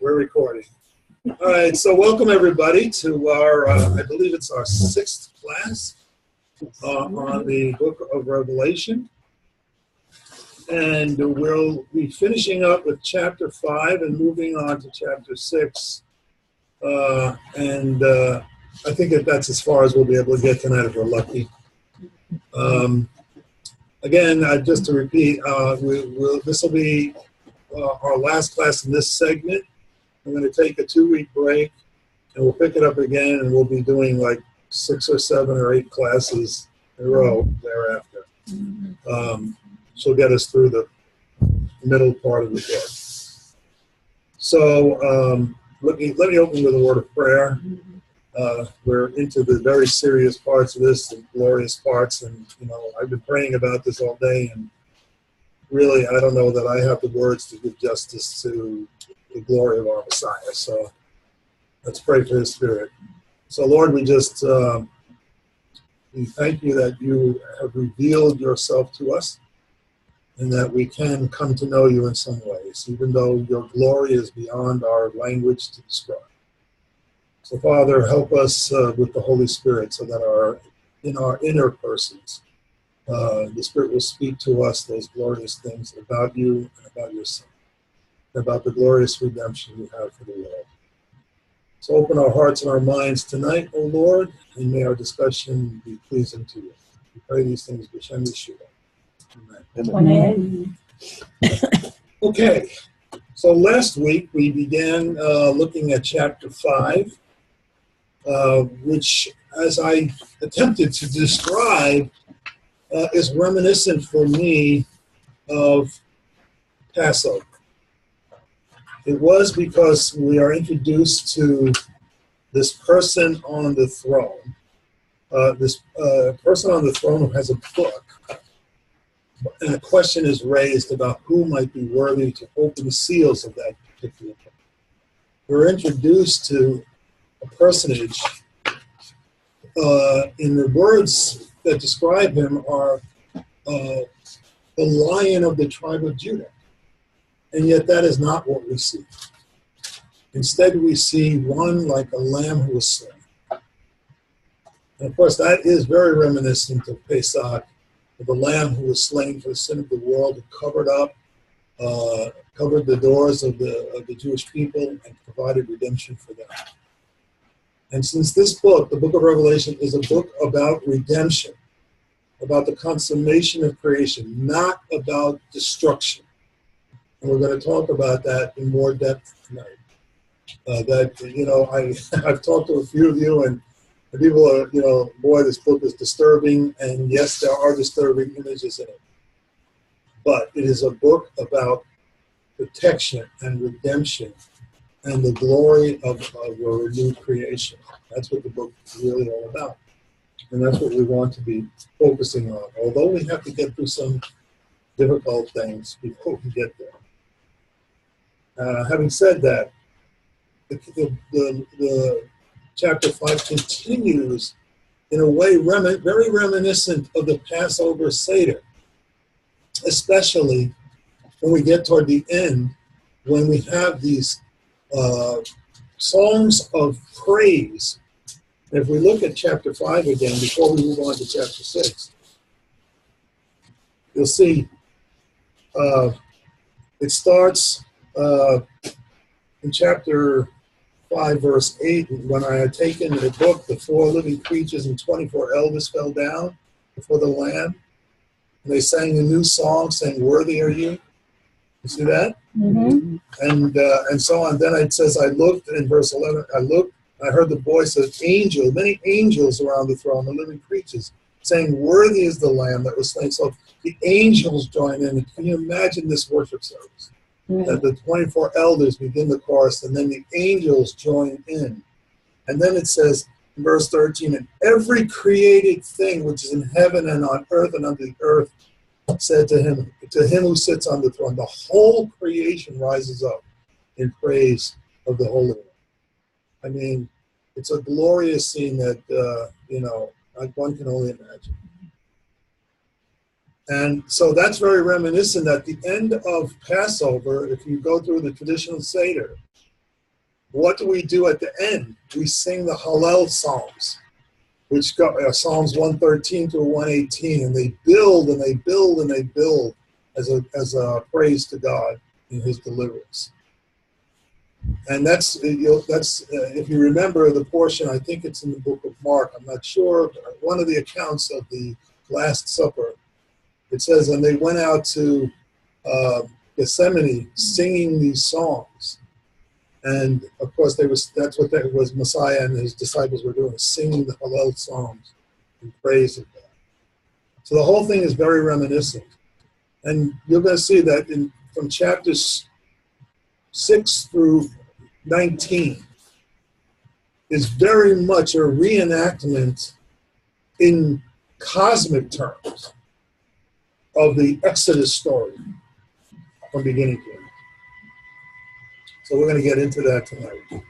We're recording. All right, so welcome everybody to our, I believe it's our 6th class on the book of Revelation. And we'll be finishing up with chapter 5 and moving on to chapter 6. I think that's as far as we'll be able to get tonight if we're lucky. Again, just to repeat, this will be our last class in this segment. I'm going to take a 2-week break, and we'll pick it up again, and we'll be doing like 6 or 7 or 8 classes in a row thereafter. She'll get us through the middle part of the book. So let me open with a word of prayer. We're into the very serious parts of this, the glorious parts, and I've been praying about this all day, and really I don't know that I have the words to give justice to the glory of our Messiah. So let's pray for His Spirit. So Lord, we thank you that you have revealed yourself to us and that we can come to know you in some ways, even though your glory is beyond our language to describe. So Father, help us with the Holy Spirit so that in our inner persons, the Spirit will speak to us those glorious things about you and about your Son, about the glorious redemption you have for the world. So open our hearts and our minds tonight, O Lord, and may our discussion be pleasing to you. We pray these things b'Shem Yeshua. Amen. Okay, so last week we began looking at chapter 5, which, as I attempted to describe, is reminiscent for me of Passover. It was because we are introduced to this person on the throne. This person on the throne who has a book. And a question is raised about who might be worthy to open the seals of that particular book. We're introduced to a personage, and the words that describe him are the Lion of the tribe of Judah. And yet that is not what we see. Instead, we see one like a lamb who was slain. And of course, that is very reminiscent of Pesach, of the lamb who was slain for the sin of the world, who covered the doors of the Jewish people and provided redemption for them. And since this book, the book of Revelation, is a book about redemption, about the consummation of creation, not about destruction. And we're going to talk about that in more depth tonight. I've talked to a few of you, and people are, boy, this book is disturbing. And yes, there are disturbing images in it. But it is a book about protection and redemption and the glory of a renewed creation. That's what the book is really all about. And that's what we want to be focusing on, although we have to get through some difficult things before we get there. Having said that, the chapter 5 continues in a way very reminiscent of the Passover Seder, especially when we get toward the end, when we have these songs of praise. And if we look at chapter 5 again, before we move on to chapter 6, you'll see it starts in chapter 5, verse 8, when I had taken the book, the 4 living creatures and 24 elders fell down before the Lamb. And they sang a new song, saying, "Worthy are you." You see that? Mm-hmm. And so on. Then it says, I looked, in verse 11, I looked, I heard the voice of angels, many angels around the throne, the living creatures, saying, "Worthy is the Lamb that was slain." So the angels join in. Can you imagine this worship service? That the 24 elders begin the chorus, and then the angels join in. And then it says in verse 13, "And every created thing which is in heaven and on earth and under the earth said to him who sits on the throne," the whole creation rises up in praise of the Holy One. I mean, it's a glorious scene that, like one can only imagine. And so that's very reminiscent. At the end of Passover, if you go through the traditional Seder, what do we do at the end? We sing the Hallel Psalms, which go Psalms 113 through 118, and they build and they build and they build as a praise to God in His deliverance. And that's if you remember the portion, I think it's in the book of Mark. I'm not sure. One of the accounts of the Last Supper. It says, and they went out to Gethsemane singing these songs. And of course, that's what that was. Messiah and his disciples were doing, singing the Hallel songs in praise of God. So the whole thing is very reminiscent. And you're going to see that from chapters 6 through 19 is very much a reenactment in cosmic terms of the Exodus story from beginning to end. So we're going to get into that tonight.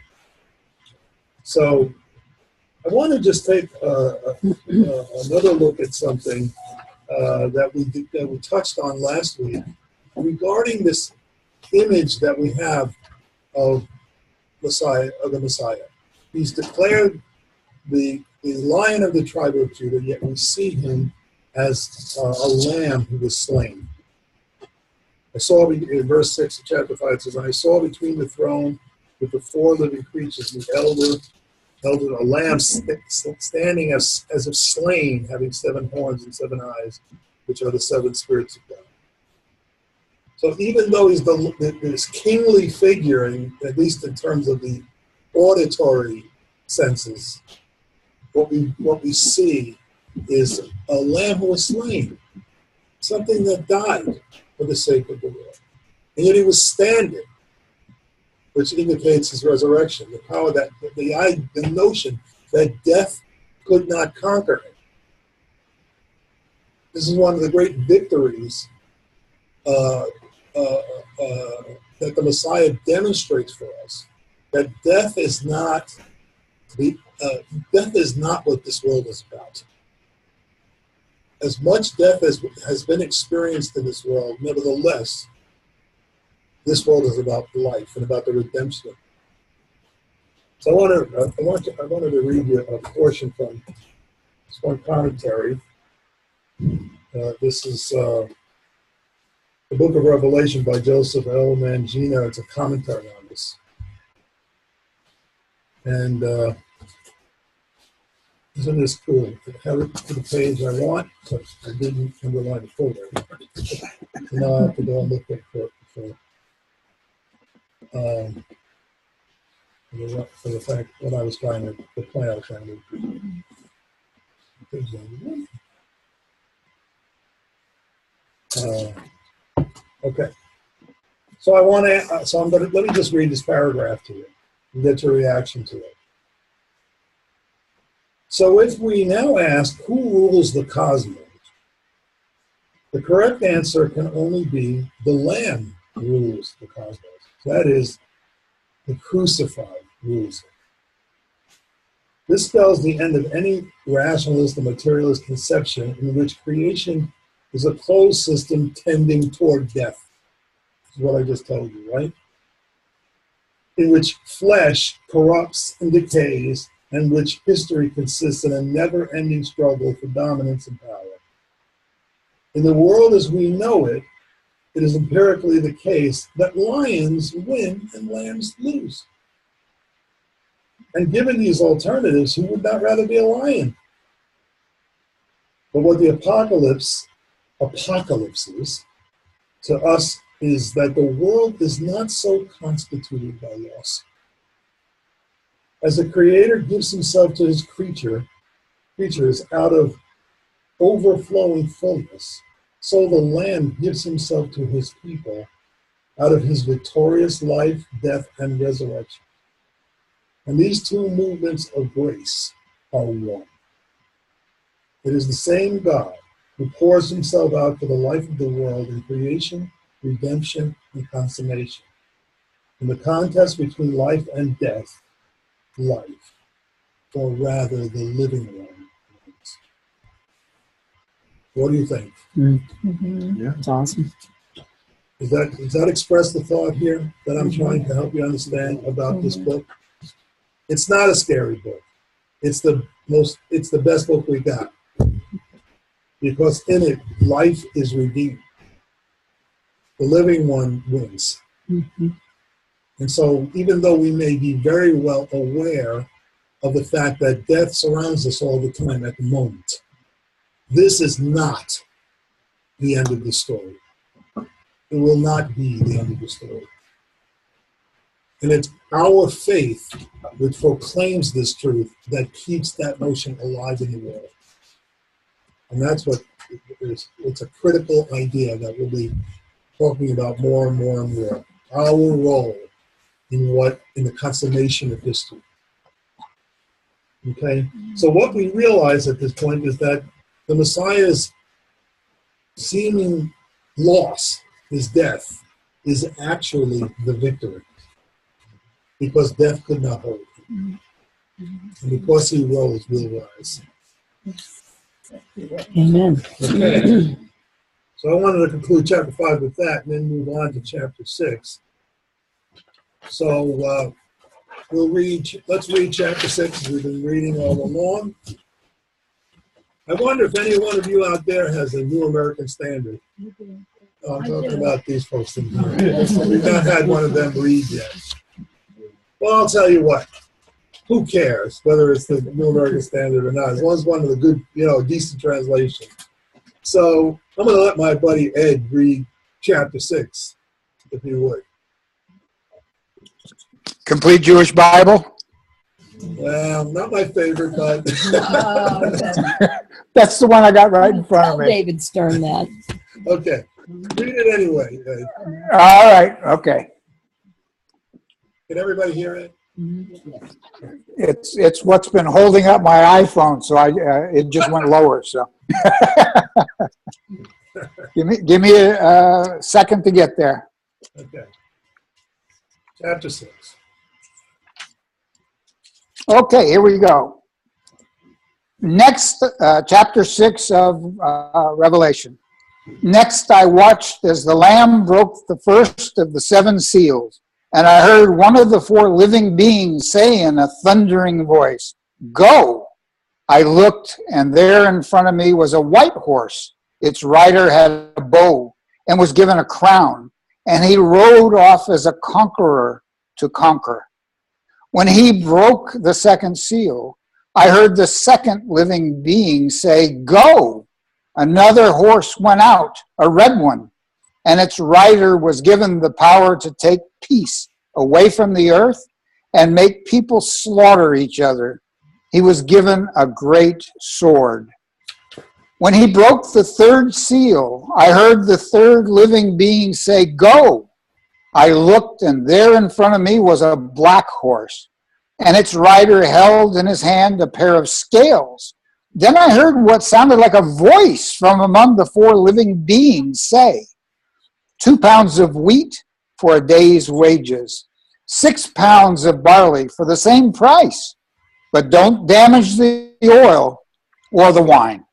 So I want to just take another look at something that we touched on last week regarding this image that we have of the Messiah. He's declared the Lion of the tribe of Judah, yet we see him as a lamb who was slain. I saw, in verse 6 of chapter 5, it says, I saw between the throne with the 4 living creatures, the elder a lamb standing as if slain, having 7 horns and 7 eyes, which are the 7 spirits of God. So even though he's this kingly figure, at least in terms of the auditory senses, what we see is a lamb who was slain, something that died for the sake of the world. And yet he was standing, which indicates his resurrection, the power that, the notion that death could not conquer him. This is one of the great victories that the Messiah demonstrates for us, that death is not what this world is about. As much death as has been experienced in this world, nevertheless, this world is about life and about the redemption. So I wanted to read you a portion from this one commentary. This is the Book of Revelation by Joseph L. Mangina. It's a commentary on this. And isn't this cool? I have it to the page I want, but I didn't underline the full version. So now I have to go and look for the fact what I was trying to, the plan I was trying to do. Okay. So let me just read this paragraph to you and get your reaction to it. So if we now ask, who rules the cosmos? The correct answer can only be the Lamb rules the cosmos. That is, the crucified rules it. This spells the end of any rationalist or materialist conception in which creation is a closed system tending toward death. This is what I just told you, right? In which flesh corrupts and decays, and which history consists in a never-ending struggle for dominance and power. In the world as we know it, it is empirically the case that lions win and lambs lose. And given these alternatives, who would not rather be a lion? But what the apocalypse is to us is that the world is not so constituted by loss. As the Creator gives himself to his creatures out of overflowing fullness, so the Lamb gives himself to his people out of his victorious life, death, and resurrection. And these two movements of grace are one. It is the same God who pours himself out for the life of the world in creation, redemption, and consummation. In the contest between life and death, life, or rather the living one. What do you think? Mm-hmm. Yeah, it's awesome. Does that express the thought here that I'm trying to help you understand about this book? It's not a scary book. It's the best book we got. Because in it, life is redeemed. The living one wins. Mm-hmm. And so even though we may be very well aware of the fact that death surrounds us all the time at the moment, this is not the end of the story. It will not be the end of the story. And it's our faith which proclaims this truth that keeps that notion alive in the world. And that's what it's a critical idea that we'll be talking about more and more and more. Our role in the consummation of history. Okay? So what we realize at this point is that the Messiah's seeming loss, his death, is actually the victory. Because death could not hold him. And because he rose, we'll rise. Amen. Okay. So I wanted to conclude chapter 5 with that and then move on to chapter 6. So let's read chapter 6 as we've been reading all along. I wonder if any one of you out there has a New American Standard. Oh, I'm talking about these folks in here. We've not had one of them read yet. Well, I'll tell you what. Who cares whether it's the New American Standard or not, as long as one of the good, decent translation. So I'm going to let my buddy Ed read chapter 6, if he would. Complete Jewish Bible? Well, not my favorite, but... That's the one I got right in front of me. David Stern that. Okay. Read it anyway, Ed. All right, okay. Can everybody hear it? It's what's been holding up my iPhone, so it just went lower. So give me a second to get there. Okay. Chapter 6. Okay, here we go. Next, chapter 6 of Revelation. Next, I watched as the Lamb broke the first of the 7 seals. And I heard one of the 4 living beings say in a thundering voice, "Go!" I looked, and there in front of me was a white horse. Its rider had a bow and was given a crown, and he rode off as a conqueror to conquer. When he broke the 2nd seal, I heard the 2nd living being say, "Go!" Another horse went out, a red one, and its rider was given the power to take peace away from the earth and make people slaughter each other. He was given a great sword. When he broke the 3rd seal, I heard the 3rd living being say, "Go!" I looked, and there in front of me was a black horse, and its rider held in his hand a pair of scales. Then I heard what sounded like a voice from among the 4 living beings say, 2 pounds of wheat for a day's wages, 6 pounds of barley for the same price, but don't damage the oil or the wine.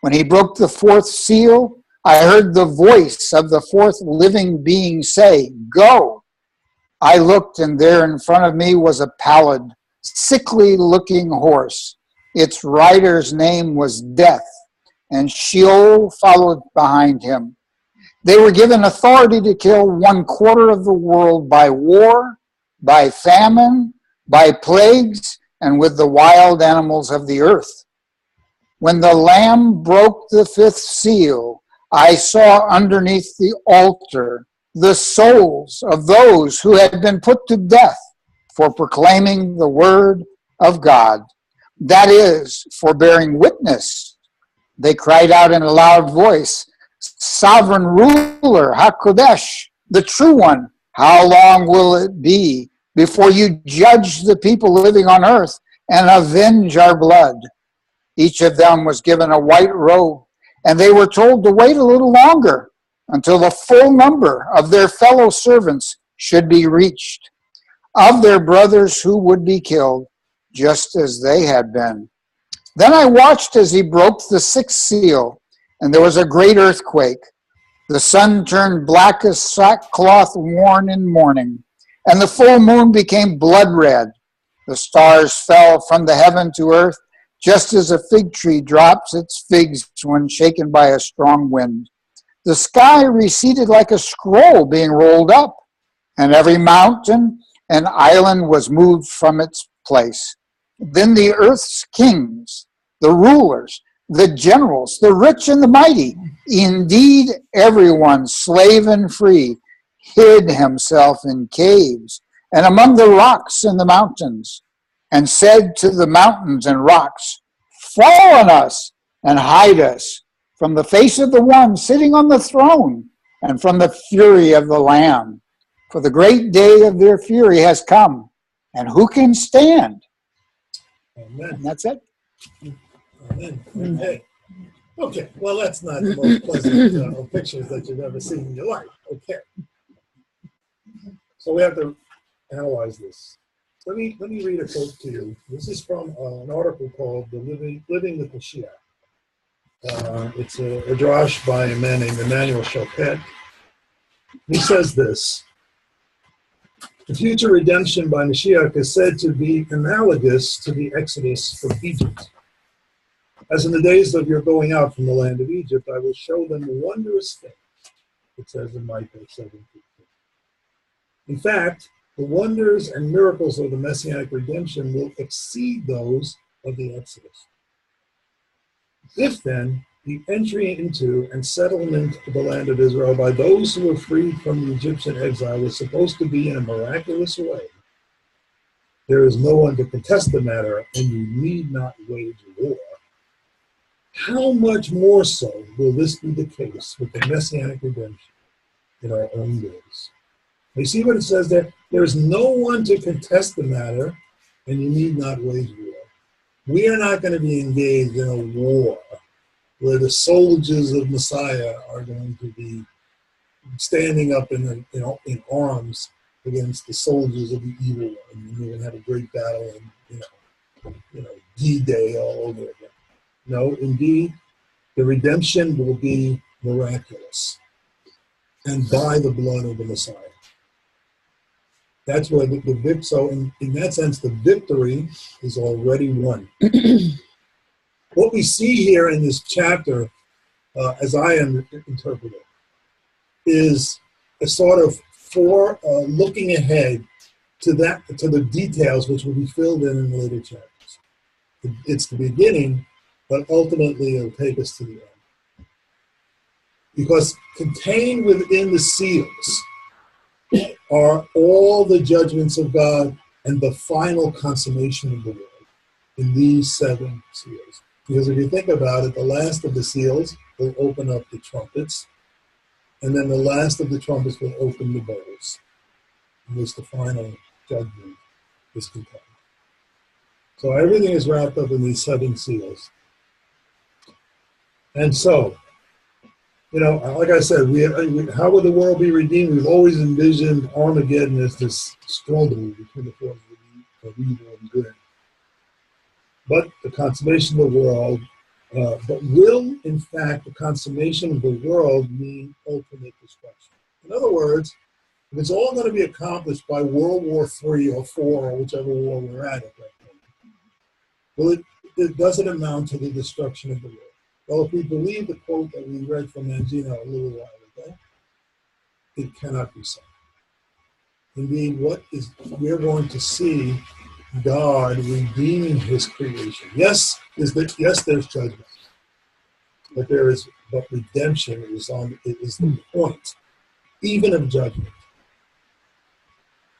When he broke the 4th seal, I heard the voice of the 4th living being say, "Go!" I looked, and there in front of me was a pallid, sickly-looking horse. Its rider's name was Death, and Sheol followed behind him. They were given authority to kill 1/4 of the world by war, by famine, by plagues, and with the wild animals of the earth. When the Lamb broke the 5th seal, I saw underneath the altar the souls of those who had been put to death for proclaiming the word of God. That is, for bearing witness. They cried out in a loud voice, "Sovereign ruler, HaKodesh, the true one, how long will it be before you judge the people living on earth and avenge our blood?" Each of them was given a white robe, and they were told to wait a little longer until the full number of their fellow servants should be reached, of their brothers who would be killed, just as they had been. Then I watched as he broke the 6th seal, and there was a great earthquake. The sun turned black as sackcloth worn in mourning, and the full moon became blood red. The stars fell from the heaven to earth, just as a fig tree drops its figs when shaken by a strong wind. The sky receded like a scroll being rolled up, and every mountain and island was moved from its place. Then the earth's kings, the rulers, the generals, the rich and the mighty, indeed everyone, slave and free, hid himself in caves and among the rocks and the mountains, and said to the mountains and rocks, "Fall on us and hide us from the face of the one sitting on the throne and from the fury of the Lamb. For the great day of their fury has come, and who can stand?" Amen. And that's it. Amen. Okay. Okay. Well, that's not the most pleasant pictures that you've ever seen in your life. Okay. So we have to analyze this. Let me read a quote to you. This is from an article called "The Living with Mashiach." It's a drash by a man named Emmanuel Chopet. He says this: "The future redemption by Mashiach is said to be analogous to the Exodus from Egypt. As in the days of your going out from the land of Egypt, I will show them wondrous things," it says in Micah 7:15. In fact, the wonders and miracles of the Messianic redemption will exceed those of the Exodus. If then, the entry into and settlement of the land of Israel by those who were freed from the Egyptian exile was supposed to be in a miraculous way, there is no one to contest the matter, and you need not wage war. How much more so will this be the case with the Messianic redemption in our own days? You see what it says there? There is no one to contest the matter, and you need not wage war. We are not going to be engaged in a war where the soldiers of Messiah are going to be standing up in arms against the soldiers of the evil one, and we're going to have a great battle and D-Day all over again. No, indeed, the redemption will be miraculous, and by the blood of the Messiah. That's where so in that sense, the victory is already won. What we see here in this chapter, as I interpret it, is a sort of looking ahead to the details which will be filled in the later chapters. It's the beginning, but ultimately it'll take us to the end. Because contained within the seals are all the judgments of God and the final consummation of the world in these 7 seals. Because if you think about it, the last of the seals will open up the trumpets, and then the last of the trumpets will open the bowls, in which the final judgment is contained. So everything is wrapped up in these 7 seals. And so, like I said, how would the world be redeemed? We've always envisioned Armageddon as this struggle between the forces of evil and good. But the consummation of the world, but will, in fact, the consummation of the world mean ultimate destruction? In other words, if it's all going to be accomplished by World War III or IV or whichever war we're at that moment, well, it doesn't amount to the destruction of the world. Well, if we believe the quote that we read from Mangino a little while ago, it cannot be so. Indeed, we're going to see God redeeming His creation. Yes, there's judgment, but redemption is the point, even of judgment.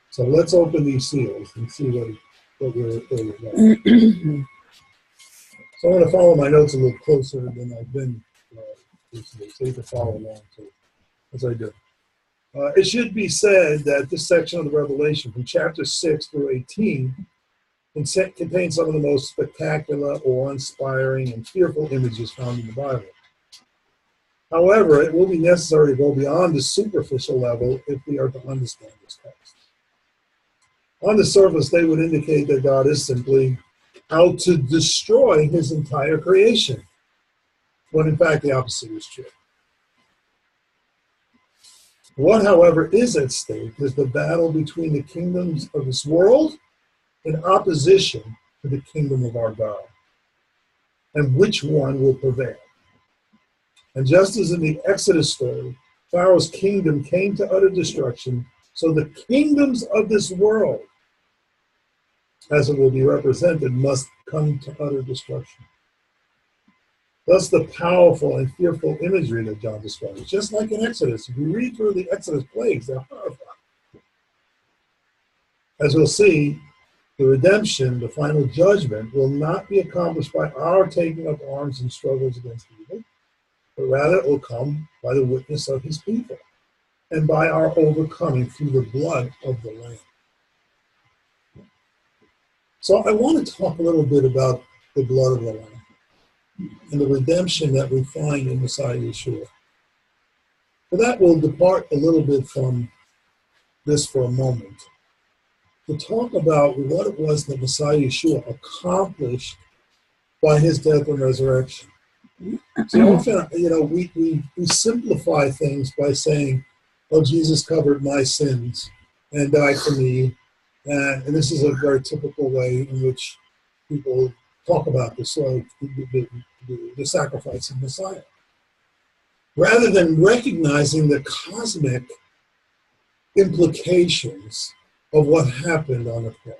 So let's open these seals and see what we're about. So I'm going to follow my notes a little closer than I've been recently, so you can follow along as I do. It should be said that this section of the Revelation, from chapter 6 through 18, contains some of the most spectacular, awe-inspiring, and fearful images found in the Bible. However, it will be necessary to go beyond the superficial level if we are to understand this text. On the surface, they would indicate that God is simply out to destroy His entire creation. when in fact the opposite is true. What, however, is at stake is the battle between the kingdoms of this world in opposition to the kingdom of our God, and which one will prevail. And just as in the Exodus story, Pharaoh's kingdom came to utter destruction, so the kingdoms of this world, as it will be represented, must come to utter destruction. Thus the powerful and fearful imagery that John describes, just like in Exodus. If you read through the Exodus plagues, they're horrifying. As we'll see, the redemption, the final judgment, will not be accomplished by our taking up arms and struggles against evil, but rather it will come by the witness of his people and by our overcoming through the blood of the Lamb. So I want to talk a little bit about the blood of the Lamb and the redemption that we find in Messiah Yeshua. For that, we'll depart a little bit from this for a moment to talk about what it was that Messiah Yeshua accomplished by his death and resurrection. See, often, we simplify things by saying, oh, Jesus covered my sins and died for me. And this is a very typical way in which people talk about this, the sacrifice of Messiah. Rather than recognizing the cosmic implications of what happened on the cross.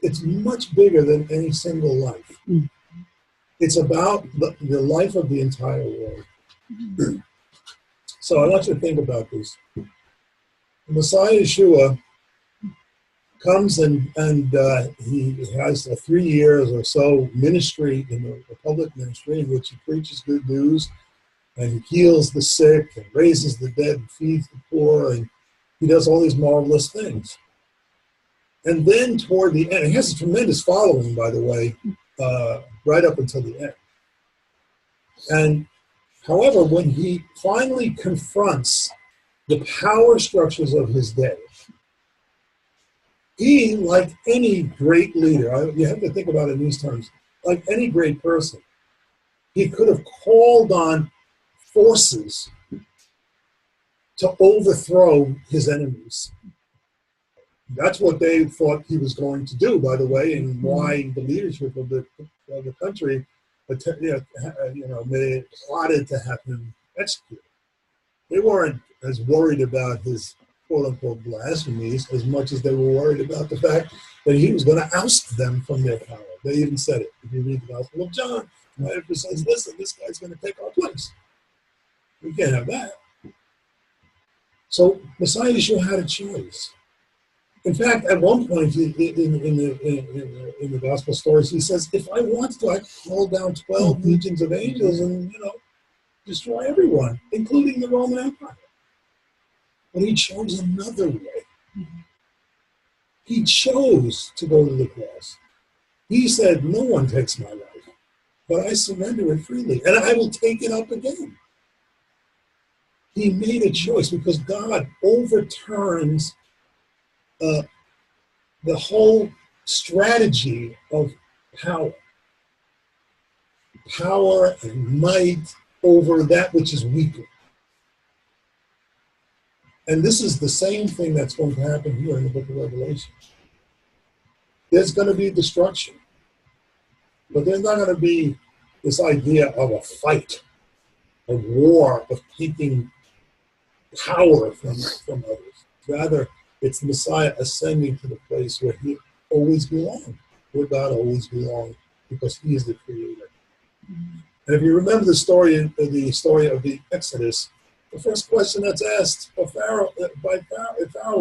It's much bigger than any single life. It's about the life of the entire world. So I want you to think about this. Messiah Yeshua comes and he has a 3 years or so ministry, a public ministry, in which he preaches good news and he heals the sick and raises the dead and feeds the poor, and he does all these marvelous things. And then toward the end, he has a tremendous following, by the way, right up until the end. And however, when he finally confronts the power structures of his day, he, like any great leader, you have to think about it in these terms, like any great person, he could have called on forces to overthrow his enemies. That's what they thought he was going to do, by the way, and why the leadership of the country, they plotted to have him executed. They weren't as worried about his quote-unquote blasphemies as much as they were worried about the fact that he was going to oust them from their power. They even said it. If you read the Gospel of John, it says, listen, this guy's going to take our place. We can't have that. So Messiah Yeshua had a choice. In fact, at one point in the gospel stories, he says, if I wanted to, I could call down 12 legions of angels and, destroy everyone, including the Roman Empire. But he chose another way. He chose to go to the cross. He said, no one takes my life, but I surrender it freely, and I will take it up again. He made a choice because God overturns the whole strategy of power and might over that which is weaker. And this is the same thing that's going to happen here in the book of Revelation. There's going to be destruction, but there's not going to be this idea of a fight, a war, of taking power from others. Rather, it's Messiah ascending to the place where he always belonged, where God always belonged, because he is the creator. And if you remember the story of the Exodus, the first question that's asked by Pharaoh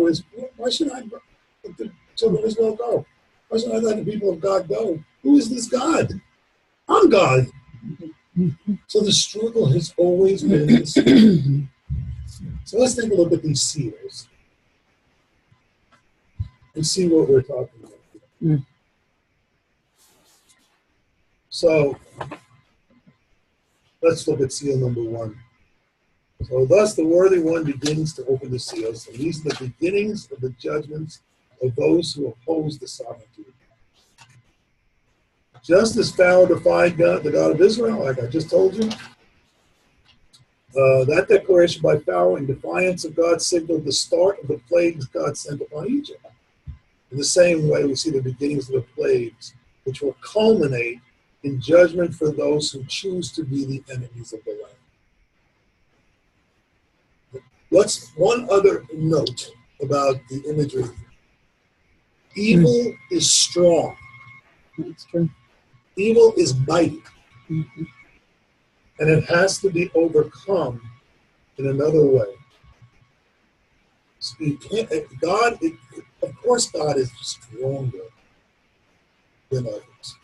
is, why should I let the children of Israel go? Why should I let the people of God go? Who is this God? I'm God. So the struggle has always been the same. So let's take a look at these seals and see what we're talking about. So let's look at seal number 1. So thus the worthy one begins to open the seals, and these are the beginnings of the judgments of those who oppose the sovereignty of God. Just as Pharaoh defied God, the God of Israel, like I just told you, that declaration by Pharaoh in defiance of God signaled the start of the plagues God sent upon Egypt. In the same way, we see the beginnings of the plagues, which will culminate in judgment for those who choose to be the enemies of the land. What's one other note about the imagery? Evil is strong. That's true. Evil is mighty. Mm-hmm. And it has to be overcome in another way. So you can't, of course God is stronger than others.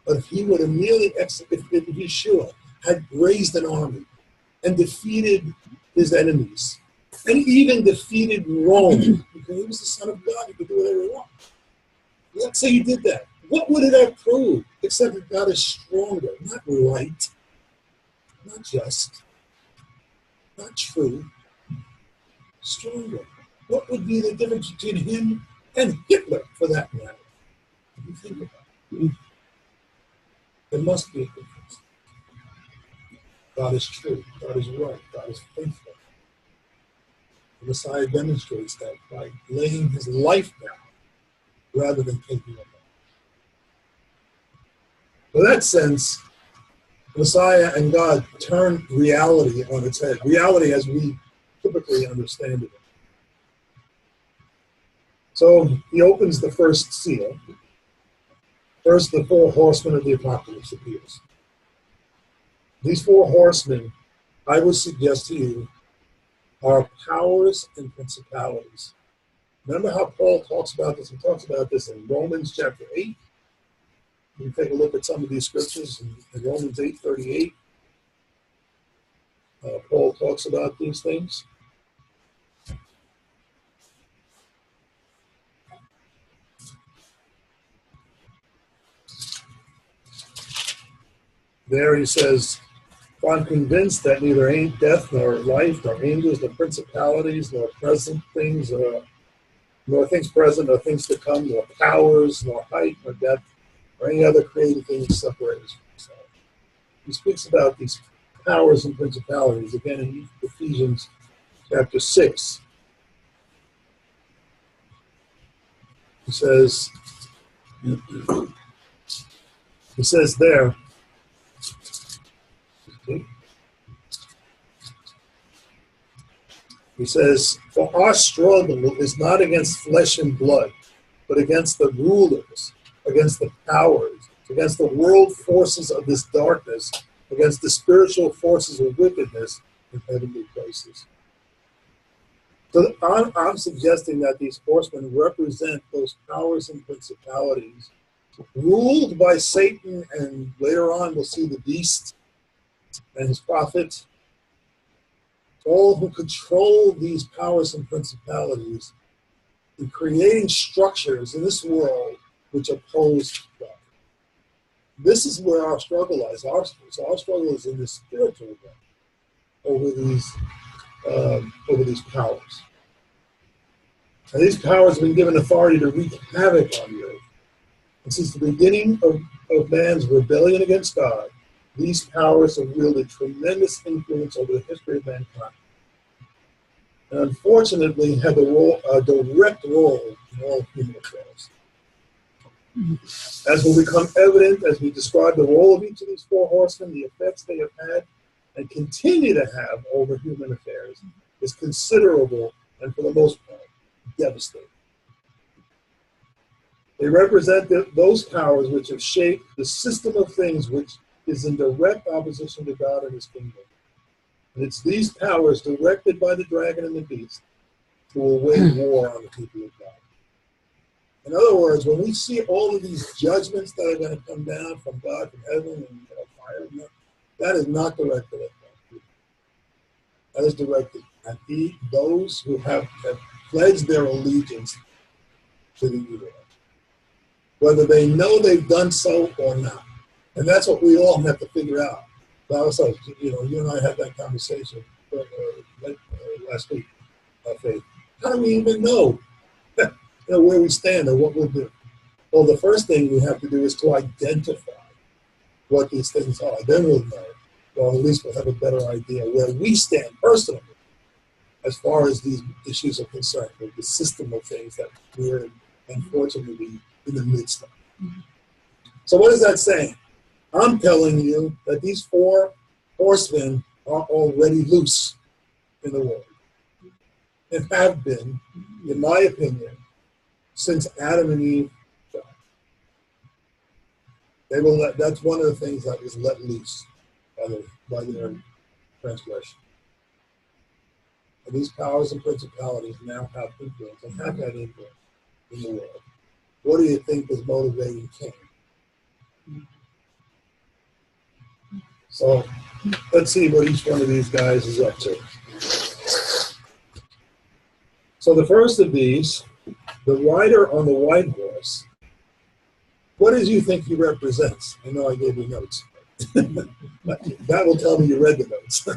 But if he would have merely, if Yeshua had raised an army and defeated his enemies, and even defeated Rome, because he was the Son of God, he could do whatever he wanted. Let's say he did that. What would it have proved? Except that God is stronger, not right, not just, not true, stronger. What would be the difference between him and Hitler, for that matter? If you think about it, there must be a difference. God is true. God is right. God is faithful. The Messiah demonstrates that by laying his life down rather than taking it up. In that sense, Messiah and God turn reality on its head. Reality as we typically understand it. So he opens the first seal. First, the four horsemen of the apocalypse appears. These four horsemen, I would suggest to you, are powers and principalities. Remember how Paul talks about this? He talks about this in Romans chapter 8. You can take a look at some of these scriptures in Romans 8:38. Paul talks about these things. There he says, "For I'm convinced that neither ain't death, nor life, nor angels, nor principalities, nor present things, nor things present, nor things to come, nor powers, nor height, nor depth, or any other created thing separate us from himself." He speaks about these powers and principalities again in Ephesians chapter 6. He says there, he says, "For our struggle is not against flesh and blood, but against the rulers, against the powers, against the world forces of this darkness, against the spiritual forces of wickedness in heavenly places." So I'm suggesting that these horsemen represent those powers and principalities ruled by Satan, and later on we'll see the beast and his prophets, all who control these powers and principalities in creating structures in this world which oppose God. This is where our struggle lies. Our struggle is in the spiritual realm over these powers. And these powers have been given authority to wreak havoc on the earth. And since the beginning of man's rebellion against God, these powers have wielded tremendous influence over the history of mankind. And unfortunately, have a direct role in all human affairs. As will become evident as we describe the role of each of these four horsemen, the effects they have had and continue to have over human affairs is considerable and, for the most part, devastating. They represent those powers which have shaped the system of things which is in direct opposition to God and his kingdom. And it's these powers, directed by the dragon and the beast, who will wage war on the people of God. In other words, when we see all of these judgments that are going to come down from God, from heaven, and fire, that is not directed at God. That is directed at those who have pledged their allegiance to the evil, whether they know they've done so or not. And that's what we all have to figure out by ourselves. You and I had that conversation last week, Faith. How do we even know where we stand or what we'll do? Well, the first thing we have to do is to identify what these things are. Then we'll know. Well, at least we'll have a better idea where we stand personally as far as these issues are concerned, with the system of things that we're unfortunately in the midst of. So what is that saying? I'm telling you that these 4 horsemen are already loose in the world and have been, in my opinion, since Adam and Eve died. They will let, that's one of the things that was let loose by their transgression. And these powers and principalities now have influence and have had influence in the world. What do you think is motivating Cain? So let's see what each one of these guys is up to. So the first of these, the rider on the white horse, what did you think he represents? I know I gave you notes. That will tell me you read the notes.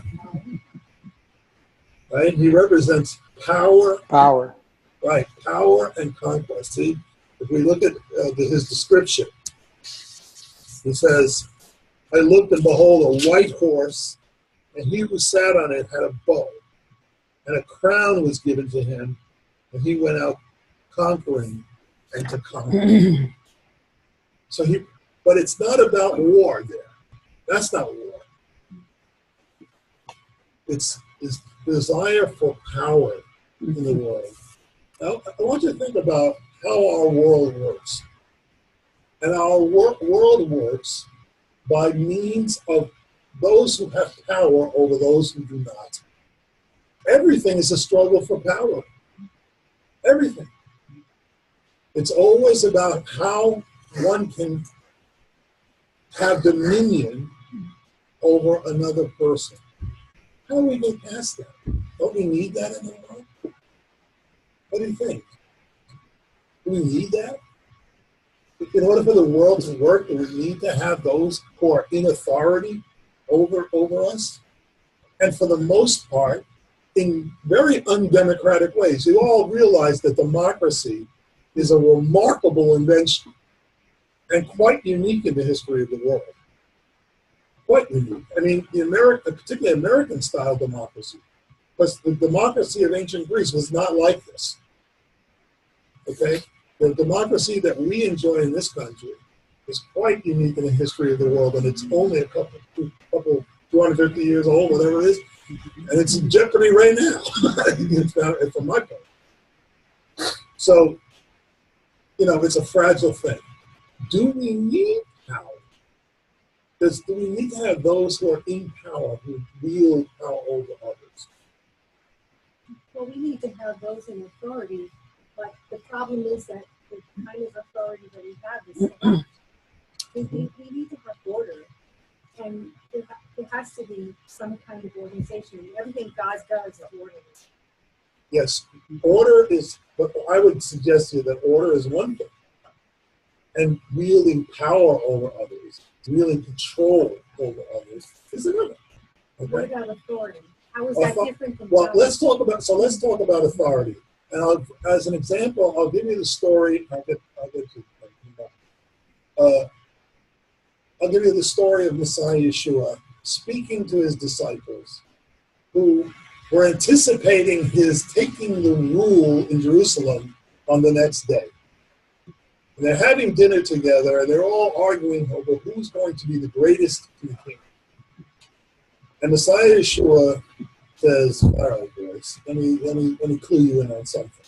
Right? He represents power. Power. Right, power and conquest. See, if we look at his description, he says, I looked and behold a white horse, and he who sat on it had a bow, and a crown was given to him, and he went out conquering and to conquer. So but it's not about war there. That's not war. It's his desire for power in the world. Now, I want you to think about how our world works. And our world works by means of those who have power over those who do not. Everything is a struggle for power. Everything. It's always about how one can have dominion over another person. How do we get past that? Don't we need that in the world? What do you think? Do we need that? In order for the world to work, do we need to have those who are in authority over us? And for the most part, in very undemocratic ways. You all realize that democracy is a remarkable invention and quite unique in the history of the world. Quite unique. I mean, particularly American-style democracy, because the democracy of ancient Greece was not like this. Okay? The democracy that we enjoy in this country is quite unique in the history of the world, and it's only a couple 250 years old, whatever it is, and it's in jeopardy right now, from my point. So, it's a fragile thing. Do we need power? Do we need to have those who are in power, who wield power over others? Well, we need to have those in authority, but the problem is that the kind of authority that we have is corrupt. We need to have order, and there has to be some kind of organization. Everything God does is orderly. Yes, order is, but I would suggest to you that order is one thing, and wielding power over others, wielding control over others is another. Okay? What about authority? How is that different from Well, power? let's talk about authority. And as an example, I'll give you the story. I'll give you the story of Messiah Yeshua speaking to his disciples, who were anticipating his taking the rule in Jerusalem on the next day. And they're having dinner together, and they're all arguing over who's going to be the greatest in the kingdom. And Messiah Yeshua says, all right, boys, let me clue you in on something.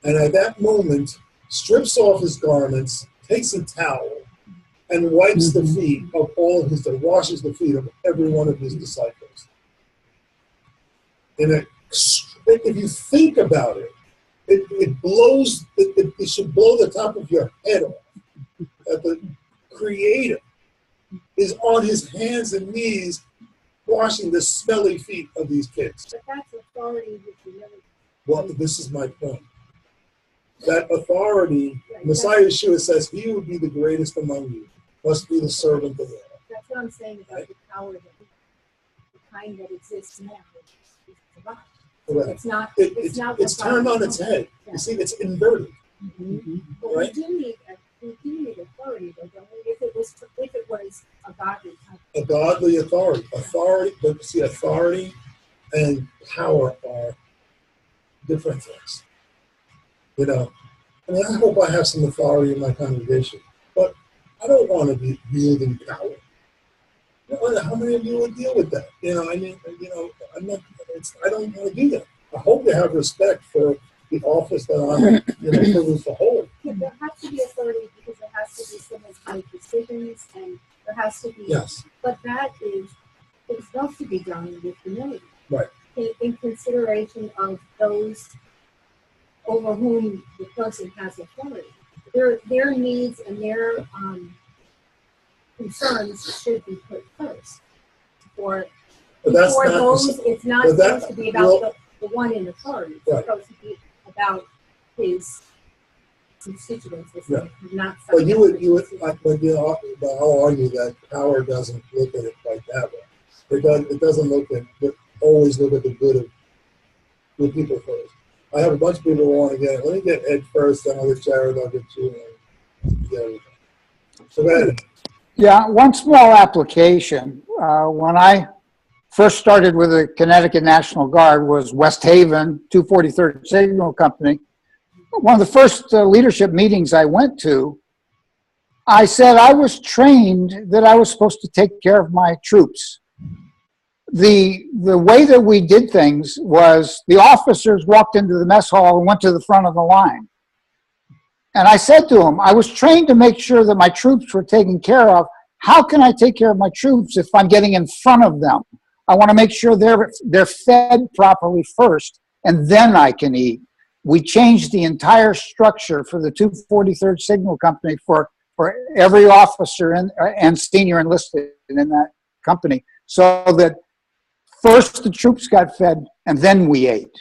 And at that moment, strips off his garments, takes a towel, and wipes the feet of washes the feet of every one of his disciples. And if you think about it, it should blow the top of your head off that the Creator is on his hands and knees washing the smelly feet of these kids. But that's authority with humility. Well, this is my point. That authority, Messiah Yeshua says, he who would be the greatest among you must be the servant of all. That's what I'm saying about the power that the kind that exists now is divine. Correct. It's turned on its head. Yeah. You see, it's inverted. But Right? we do need godly authority. But see, authority and power are different things. You know, I mean, I hope I have some authority in my congregation, but I don't want to be wielding power. You know, how many of you would deal with that? You know, I mean, you know, I don't want to do that. I hope they have respect for the office that I'm, you know, privileged to hold. Yeah, there has to be authority because there has to be someone to make decisions, and there has to be. Yes. But that is supposed to be done with humility. Right. In consideration of those over whom the person has authority. Their needs and their concerns should be put first. But that's Before not those, it's not but that- supposed to be about the one in authority. It's Right. supposed to be about his constituents. It's Yeah. not But you would, something- but you know, I'll argue that power doesn't look at it quite that way. It doesn't always look at the good of good people first. I have a bunch of people who want to get. Let me get Ed first, then I'll get Jared, I'll get you, and get everything. So go ahead. Yeah, one small application. When I first started with the Connecticut National Guard was West Haven, 243rd Signal Company. One of the first leadership meetings I went to, I said I was trained that I was supposed to take care of my troops. The way that we did things was the officers walked into the mess hall and went to the front of the line. And I said to them, I was trained to make sure that my troops were taken care of. How can I take care of my troops if I'm getting in front of them? I want to make sure they're fed properly first, and then I can eat. We changed the entire structure for the 243rd Signal Company for every officer and senior enlisted in that company, so that first the troops got fed, and then we ate.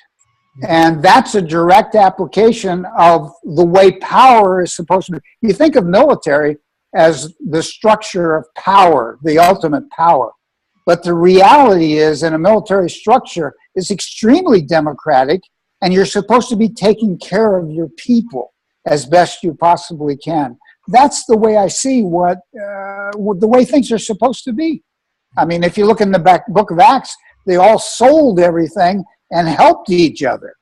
And that's a direct application of the way power is supposed to be. You think of military as the structure of power, the ultimate power. But the reality is, in a military structure, it's extremely democratic, and you're supposed to be taking care of your people as best you possibly can. That's the way I see the way things are supposed to be. I mean, if you look in the book of Acts, they all sold everything and helped each other.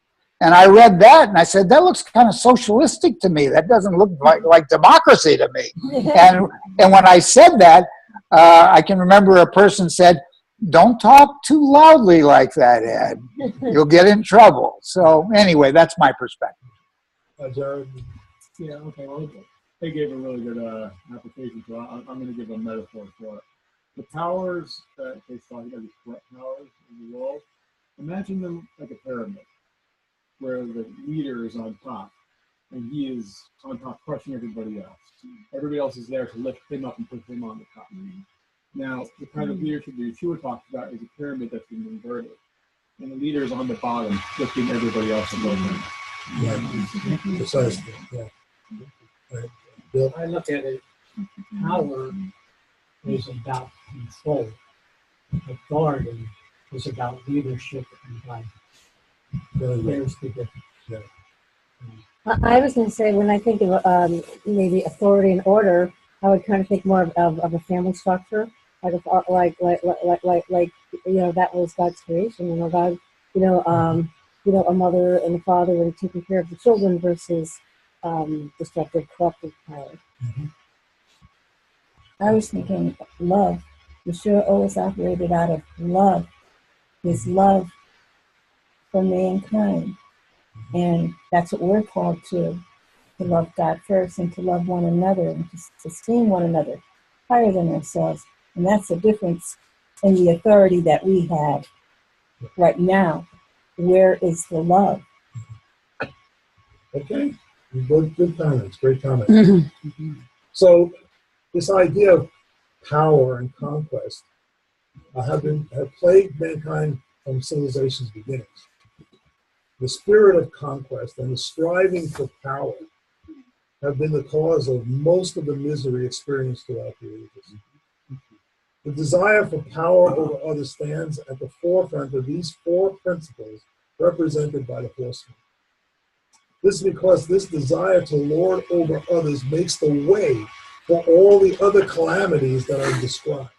And I read that and I said, that looks kind of socialistic to me. That doesn't look like democracy to me. And when I said that, I can remember a person said, don't talk too loudly like that, Ed. You'll get in trouble. So anyway, that's my perspective. Jared. Yeah, okay. Well, they gave a really good application, so I'm going to give a metaphor for it. The powers that they saw, these corrupt powers in the world, imagine them like a pyramid, where the leader is on top, and he is on top crushing everybody else. Everybody else is there to lift him up and put him on the top. Now, the kind of leadership that Yeshua talked about is a pyramid that's been inverted, and the leader is on the bottom, lifting everybody else above him. Right. Precisely. Yeah. Right. Bill? I look at it, power is about control. Authority is about leadership and life. Very good. There's the difference. Yeah. I was going to say, when I think of maybe authority and order, I would kind of think more of a family structure, like that was God's creation. God, a mother and a father and taking care of the children versus destructive, corruptive power. Mm-hmm. I was thinking love. Yeshua always operated out of love, his love for mankind. And that's what we're called to love God first and to love one another and to esteem one another higher than ourselves. And that's the difference in the authority that we have right now. Where is the love? Okay. Good comments. Great comments. So this idea of power and conquest have plagued mankind from civilization's beginnings. The spirit of conquest and the striving for power have been the cause of most of the misery experienced throughout the ages. The desire for power over others stands at the forefront of these four principles represented by the Horsemen. This is because this desire to lord over others makes the way for all the other calamities that are described.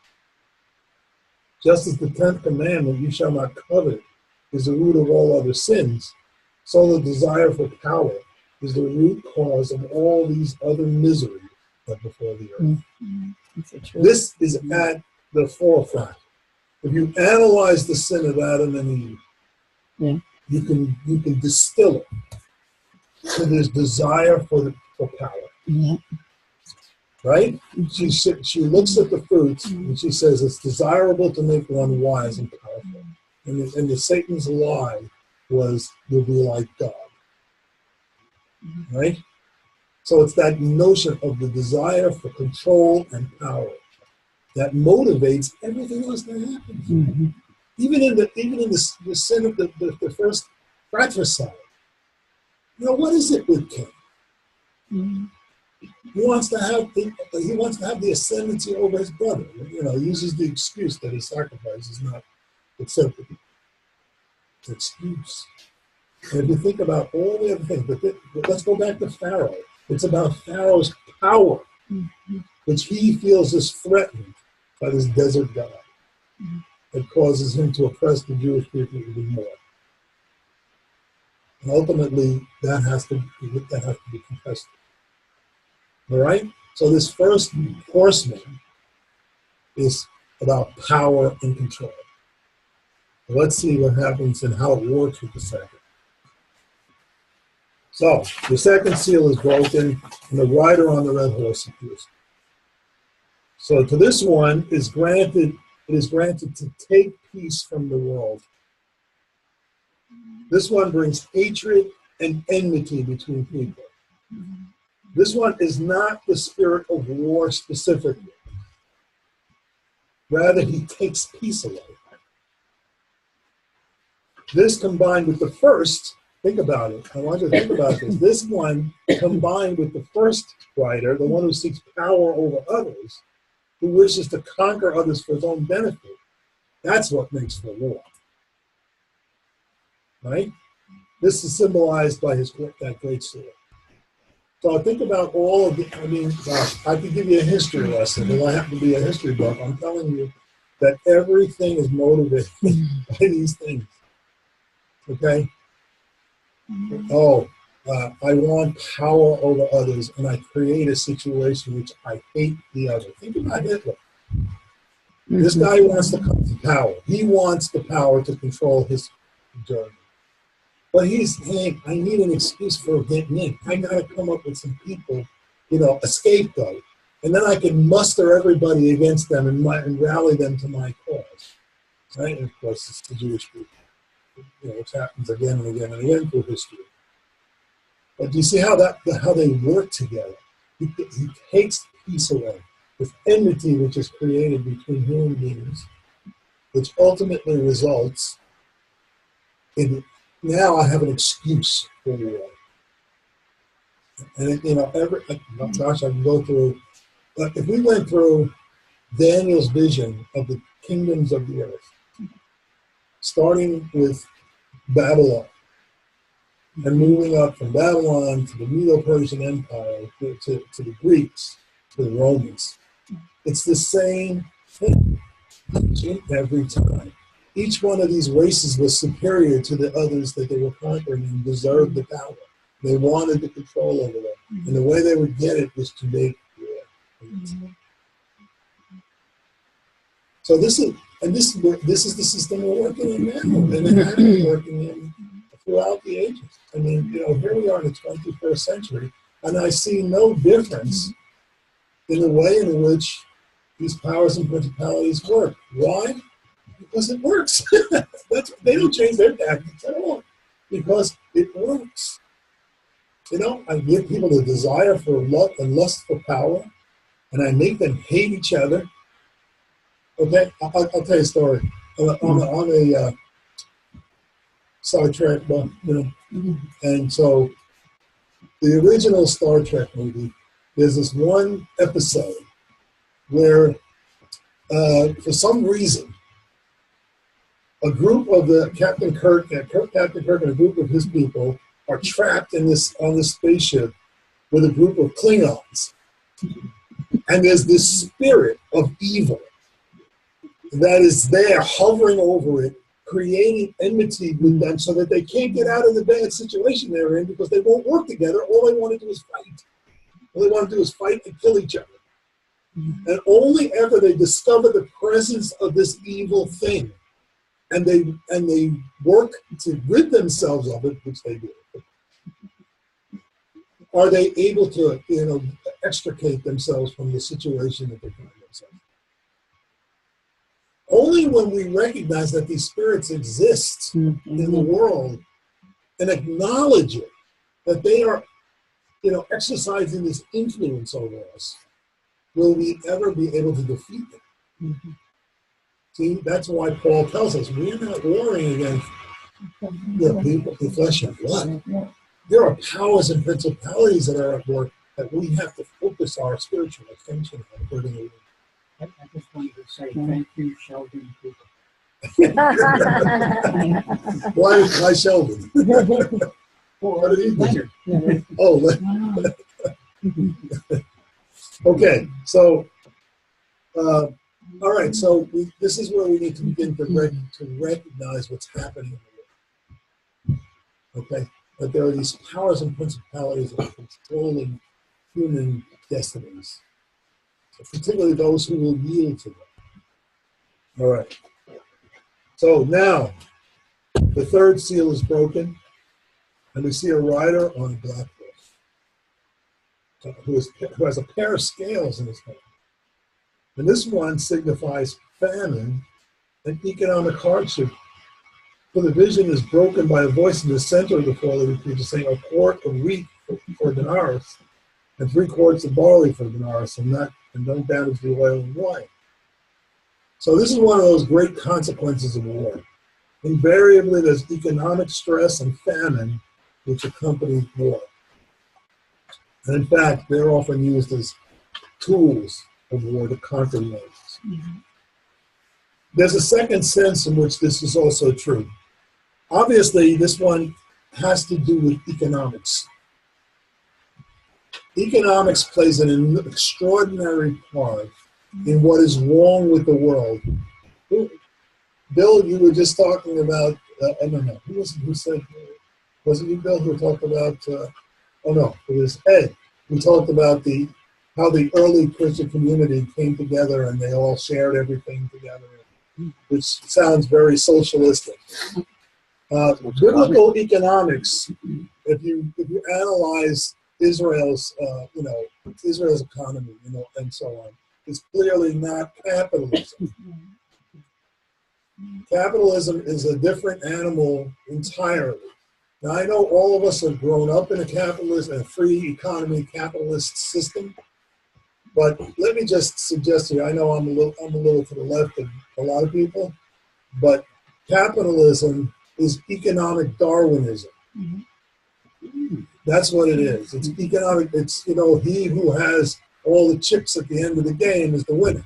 Just as the 10th commandment, you shall not covet, is the root of all other sins, so the desire for power is the root cause of all these other miseries that before the earth. This is at the forefront. If you analyze the sin of Adam and Eve, you can distill it to this desire for power. Right? She looks at the fruits and she says it's desirable to make one wise and powerful. And the Satan's lie was you'll be like God. Right? So it's that notion of the desire for control and power that motivates everything else that happens. Even in the sin of the first fratricide. You know, what is it with Cain? He wants to have the ascendancy over his brother. You know, he uses the excuse that his sacrifice is not accepted. It's an excuse. And if you think about all the other things, but let's go back to Pharaoh. It's about Pharaoh's power, which he feels is threatened by this desert god that causes him to oppress the Jewish people even more. And ultimately, that has to be contested. All right? So this first horseman is about power and control. Let's see what happens and how it works with the second. So the second seal is broken, and the rider on the red horse appears. So to this one it is granted to take peace from the world. This one brings hatred and enmity between people. This one is not the spirit of war specifically. Rather, he takes peace away. This combined with the first, think about it. I want you to think about this. This one combined with the first rider, the one who seeks power over others, who wishes to conquer others for his own benefit, that's what makes for war. Right? This is symbolized by that great sword. So think about all of the, I could give you a history lesson. If I happen to be a history book, I'm telling you that everything is motivated by these things. Okay? I want power over others, and I create a situation which I hate the other. Think about Hitler. This guy wants to come to power. He wants the power to control his Germany. But he's saying, I need an excuse for getting in. I got to come up with some people, a scapegoat. And then I can muster everybody against them and rally them to my cause. Right? And of course, it's the Jewish people. Which happens again and again and again through history. But do you see how they work together? He takes peace away. This enmity which is created between human beings, which ultimately results in, now I have an excuse for war. And I can go through, but if we went through Daniel's vision of the kingdoms of the earth, starting with Babylon, and moving up from Babylon to the Medo-Persian Empire, to the Greeks, to the Romans. It's the same thing every time. Each one of these races was superior to the others that they were conquering and deserved the power. They wanted the control over them. And the way they would get it was to make war. So this is the system we're working in now, and it has been working in throughout the ages. Here we are in the 21st century, and I see no difference in the way in which these powers and principalities work. Why? Because it works. They don't change their tactics at all, because it works. I give people the desire for love and lust for power, and I make them hate each other. Okay, I'll tell you a story. I'm a Star Trek buff, and so the original Star Trek movie, there's this one episode where, for some reason, a group of Captain Kirk and a group of his people are trapped on this spaceship with a group of Klingons, and there's this spirit of evil that is there hovering over it, creating enmity with them so that they can't get out of the bad situation they're in because they won't work together. All they want to do is fight. All they want to do is fight and kill each other. And only after they discover the presence of this evil thing and they work to rid themselves of it, which they do, are they able to, extricate themselves from the situation that they find themselves in. Only when we recognize that these spirits exist in the world and acknowledge it, that they are, exercising this influence over us, will we ever be able to defeat them. See, that's why Paul tells us we're not warring against people, the flesh and blood. There are powers and principalities that are at work that we have to focus our spiritual attention on. I just wanted to say thank you, Sheldon Cooper. Why Sheldon? What did he do? Oh, okay. So, all right. So this is where we need to begin to recognize what's happening in the world. Okay, that there are these powers and principalities that are controlling human destinies, particularly those who will yield to them. All right. So now, the third seal is broken, and we see a rider on a black horse who has a pair of scales in his hand. And this one signifies famine and economic hardship. For the vision is broken by a voice in the center of the four living creatures saying, a quart of wheat for a denarius, and 3 quarts of barley for a denarius, and don't damage the oil and wine. So this is one of those great consequences of war. Invariably, there's economic stress and famine which accompany war. And in fact, they're often used as tools of war to conquer wars. There's a second sense in which this is also true. Obviously, this one has to do with economics. Economics plays an extraordinary part in what is wrong with the world. Bill, you were just talking about, I don't know, who said, was it you, Bill, who talked about, oh no, it was Ed, who talked about how the early Christian community came together and they all shared everything together, which sounds very socialistic. Biblical economics, if you analyze Israel's economy, and so on, is clearly not capitalism. Capitalism is a different animal entirely. Now, I know all of us have grown up in a free economy capitalist system, but let me just suggest to you, I know I'm a little to the left of a lot of people, but capitalism is economic Darwinism. That's what it is. It's economic. It's, he who has all the chips at the end of the game is the winner.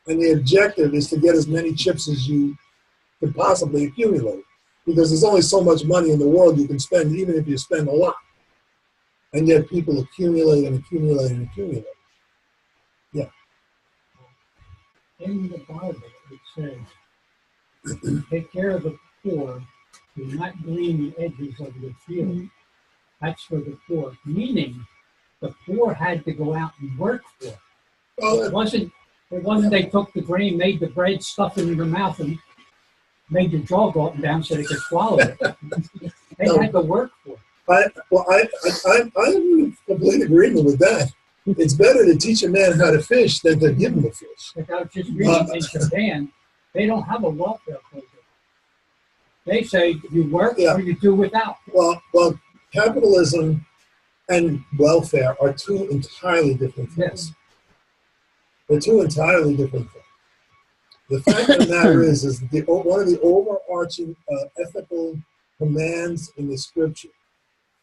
And the objective is to get as many chips as you can possibly accumulate. Because there's only so much money in the world you can spend, even if you spend a lot. And yet people accumulate and accumulate and accumulate. Yeah. In the Bible, it says, take care of the poor, do not glean the edges of your field. That's for the poor. Meaning, the poor had to go out and work for it. Well, It wasn't they took the grain, made the bread, stuffed it in your mouth, and made your jaw go up and down so they could swallow it. They had to work for it. I'm in complete agreement with that. It's better to teach a man how to fish than to give him a fish. Like I was just reading in Japan, they don't have a welfare program. They say you work or you do without. Well, capitalism and welfare are two entirely different things. Yes. They're two entirely different things. The fact of the matter is one of the overarching ethical commands in the scripture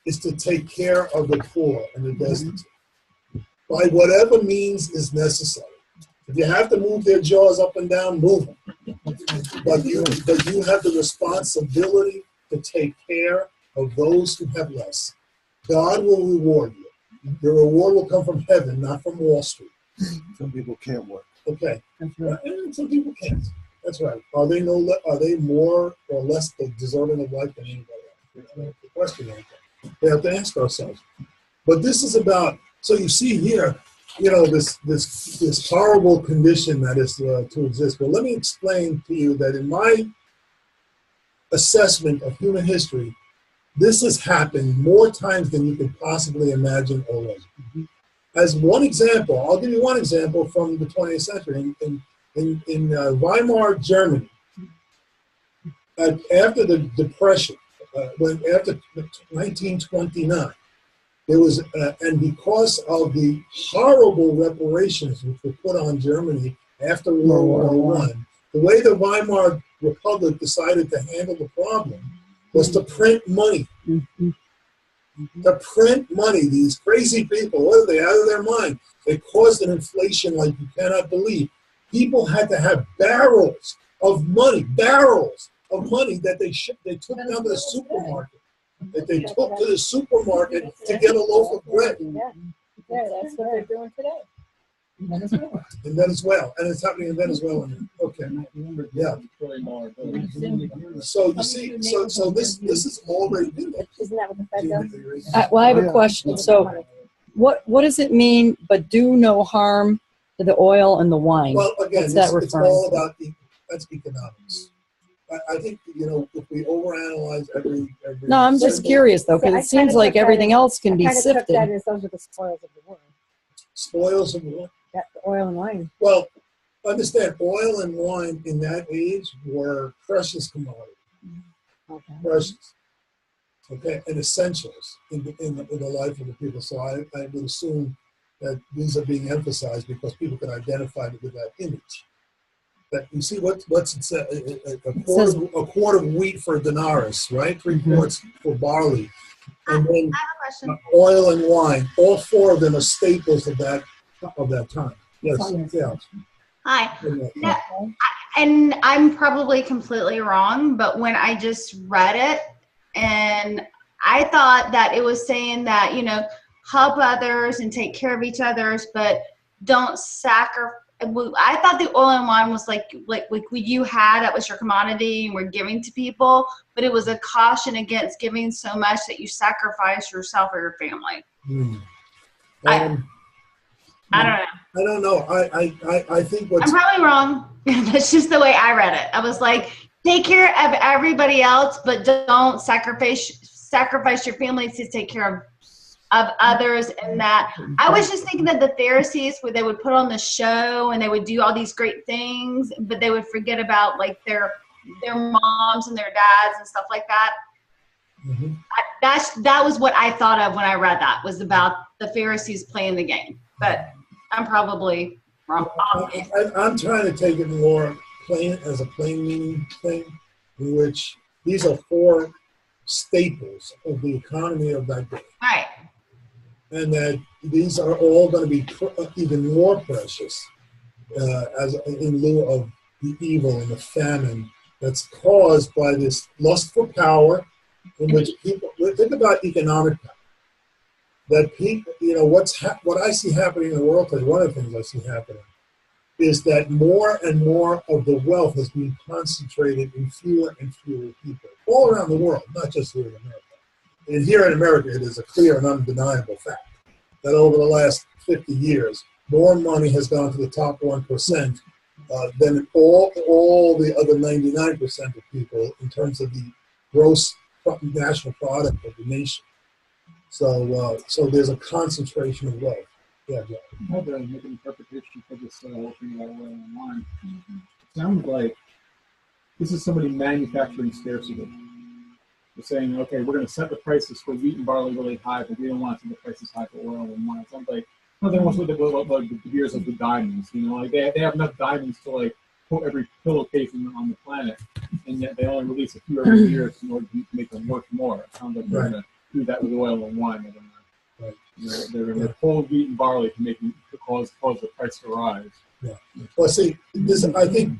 is to take care of the poor and the destitute by whatever means is necessary. If you have to move their jaws up and down, move them. But you have the responsibility to take care of those who have less. God will reward you. Your reward will come from heaven, not from Wall Street. Some people can't work. Okay. That's right. And some people can't. That's right. Are they more or less deserving of life than anybody else? That's the question right there. We have to ask ourselves. But this is about. So you see here, this horrible condition that is to exist. Well, let me explain to you that in my assessment of human history, this has happened more times than you could possibly imagine already. As one example, I'll give you one example from the 20th century. In Weimar, Germany, after the Depression, after 1929, there was, and because of the horrible reparations which were put on Germany after World War I, the way the Weimar Republic decided to handle the problem was to print money. To print money. These crazy people, what are they, out of their mind? They caused an inflation like you cannot believe. People had to have barrels of money that they took down to the supermarket. That they took to the supermarket to get a loaf of bread. Yeah, that's what they're doing today. In Venezuela, and it's happening in Venezuela now. Okay, yeah. So you see, so this is already been there. Isn't that what the Fed does? Well, I have a question. So, what does it mean? But do no harm to the oil and the wine. Well, again, What's that it's referring all to? about that's economics. I think if we overanalyze every. No, I'm just curious though, because I it seems kinda like took that everything as- else can be I kind of took sifted. that as those are the spoils of the world. Spoils of what? That the oil and wine. Well, understand, oil and wine in that age were precious commodities. Okay. Precious. Okay, and essentials in the life of the people. So I would assume that these are being emphasized because people can identify with that image. That you see what's it say, a quart of wheat for a denarius, right? 3 quarts for barley, and then I have a question. oil and wine. All 4 of them are staples of that time. Yes, yeah. Hi. No, and I'm probably completely wrong, but when I just read it, and I thought that it was saying that, help others and take care of each other's, but don't sacrifice. I thought the oil and wine was like what you had, that was your commodity and we're giving to people, but it was a caution against giving so much that you sacrifice yourself or your family. I don't know. I don't know. I think I'm probably wrong. That's just the way I read it. I was like, take care of everybody else, but don't sacrifice your family to take care of others. And that I was just thinking that the Pharisees, where they would put on the show and they would do all these great things, but they would forget about like their moms and their dads and stuff like that. That was what I thought of when I read that, was about the Pharisees playing the game. But I'm probably wrong. I'm trying to take it more as a plain meaning thing, in which these are 4 staples of the economy of that day. Right. And that these are all going to be even more precious as in lieu of the evil and the famine that's caused by this lust for power, in which people think about economic power. That people, what I see happening in the world today, one of the things I see happening is that more and more of the wealth has been concentrated in fewer and fewer people all around the world, not just here in America. And here in America, it is a clear and undeniable fact that over the last 50 years, more money has gone to the top 1% than all the other 99% of people in terms of the gross national product of the nation. So there's a concentration of wealth. Yeah, John. I had to make an interpretation for this whole thing about oil and wine. It sounds like this is somebody manufacturing scarcity. They're saying, okay, we're going to set the prices for wheat and barley really high, but we don't want to set the prices high for oil and wine. It sounds like almost like the years of the diamonds. Like they have enough diamonds to like put every pillowcase on the planet, and yet they only release a few every year in order to make them worth more. It sounds like they're going to do that with oil and wine. They're going to hold wheat and barley to cause the price to rise. Yeah. Well, see, I think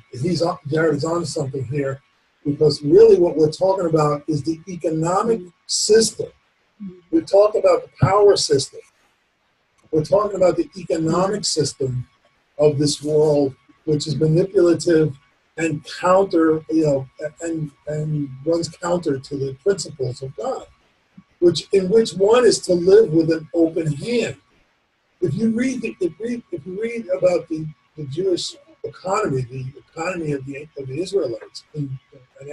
Jared is on something here, because really what we're talking about is the economic system. We talk about the power system. We're talking about the economic system of this world, which is manipulative and counter, and runs counter to the principles of God, in which one is to live with an open hand. If you read about the Jewish economy, the economy of the Israelites, and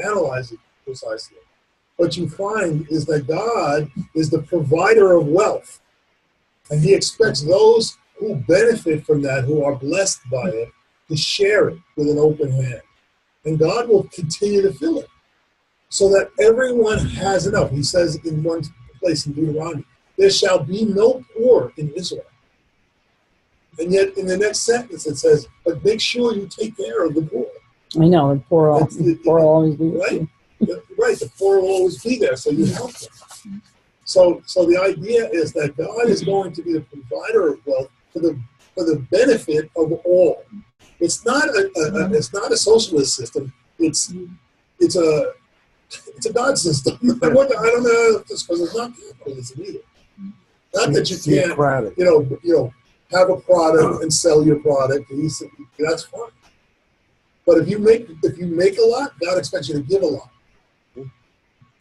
analyze it precisely, what you find is that God is the provider of wealth, and He expects those who benefit from that, who are blessed by it, to share it with an open hand. And God will continue to fill it so that everyone has enough. He says in one place in Deuteronomy, there shall be no poor in Israel. And yet in the next sentence it says, but make sure you take care of the poor. I know, the poor will always be with right? you. Right, the poor will always be there, so you help them. So the idea is that God is going to be the provider of wealth for the benefit of all. It's not a socialist system. It's a God system. I don't know if this because it's not capitalism either. Not that you can't have a product and sell your product. That's fine. But if you make a lot, God expects you to give a lot.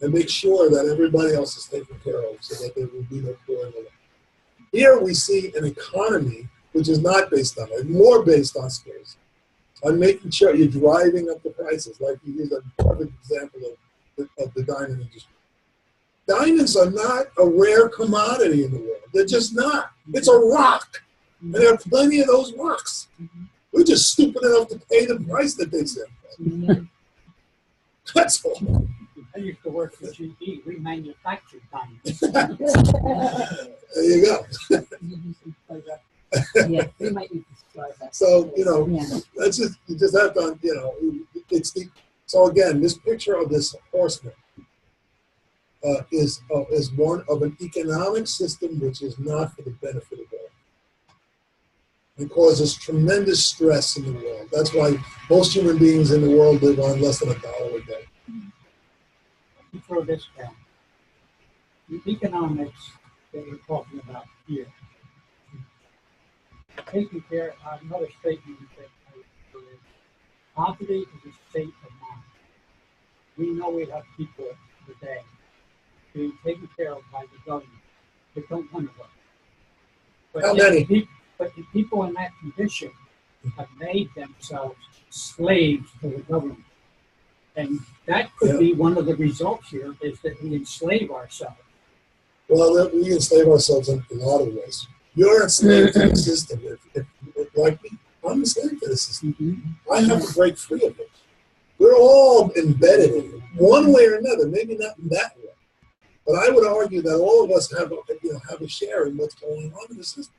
And make sure that everybody else is taken care of so that there will be no poor in the land. Here we see an economy which is not based on it, more based on scarcity, on making sure you're driving up the prices. Like you use a perfect example of the diamond industry. Diamonds are not a rare commodity in the world. They're just not. It's a rock. And there are plenty of those rocks. We're just stupid enough to pay the price that they sell. That's all. I used to work for GE. We manufactured diamonds. There you go. Yeah, we might need to start that. So, Yeah. that's just, you just have to, so again, this picture of this horseman is one of an economic system which is not for the benefit of all. It causes tremendous stress in the world. That's why most human beings in the world live on less than $1 a day. Let me throw this down. The economics that we're talking about here. Taking care, another statement that I would is, poverty is a state of mind. We know we have people today being taken care of by the government that don't want to work. But How many? But the people in that condition have made themselves slaves to the government. And that could be one of the results here, is that we enslave ourselves. Well, we enslave ourselves in a lot of ways. You're enslaved to the system. If like me, I'm enslaved to the system. I have to break free of it. We're all embedded in it, one way or another. Maybe not in that way, but I would argue that all of us have a share in what's going on in the system.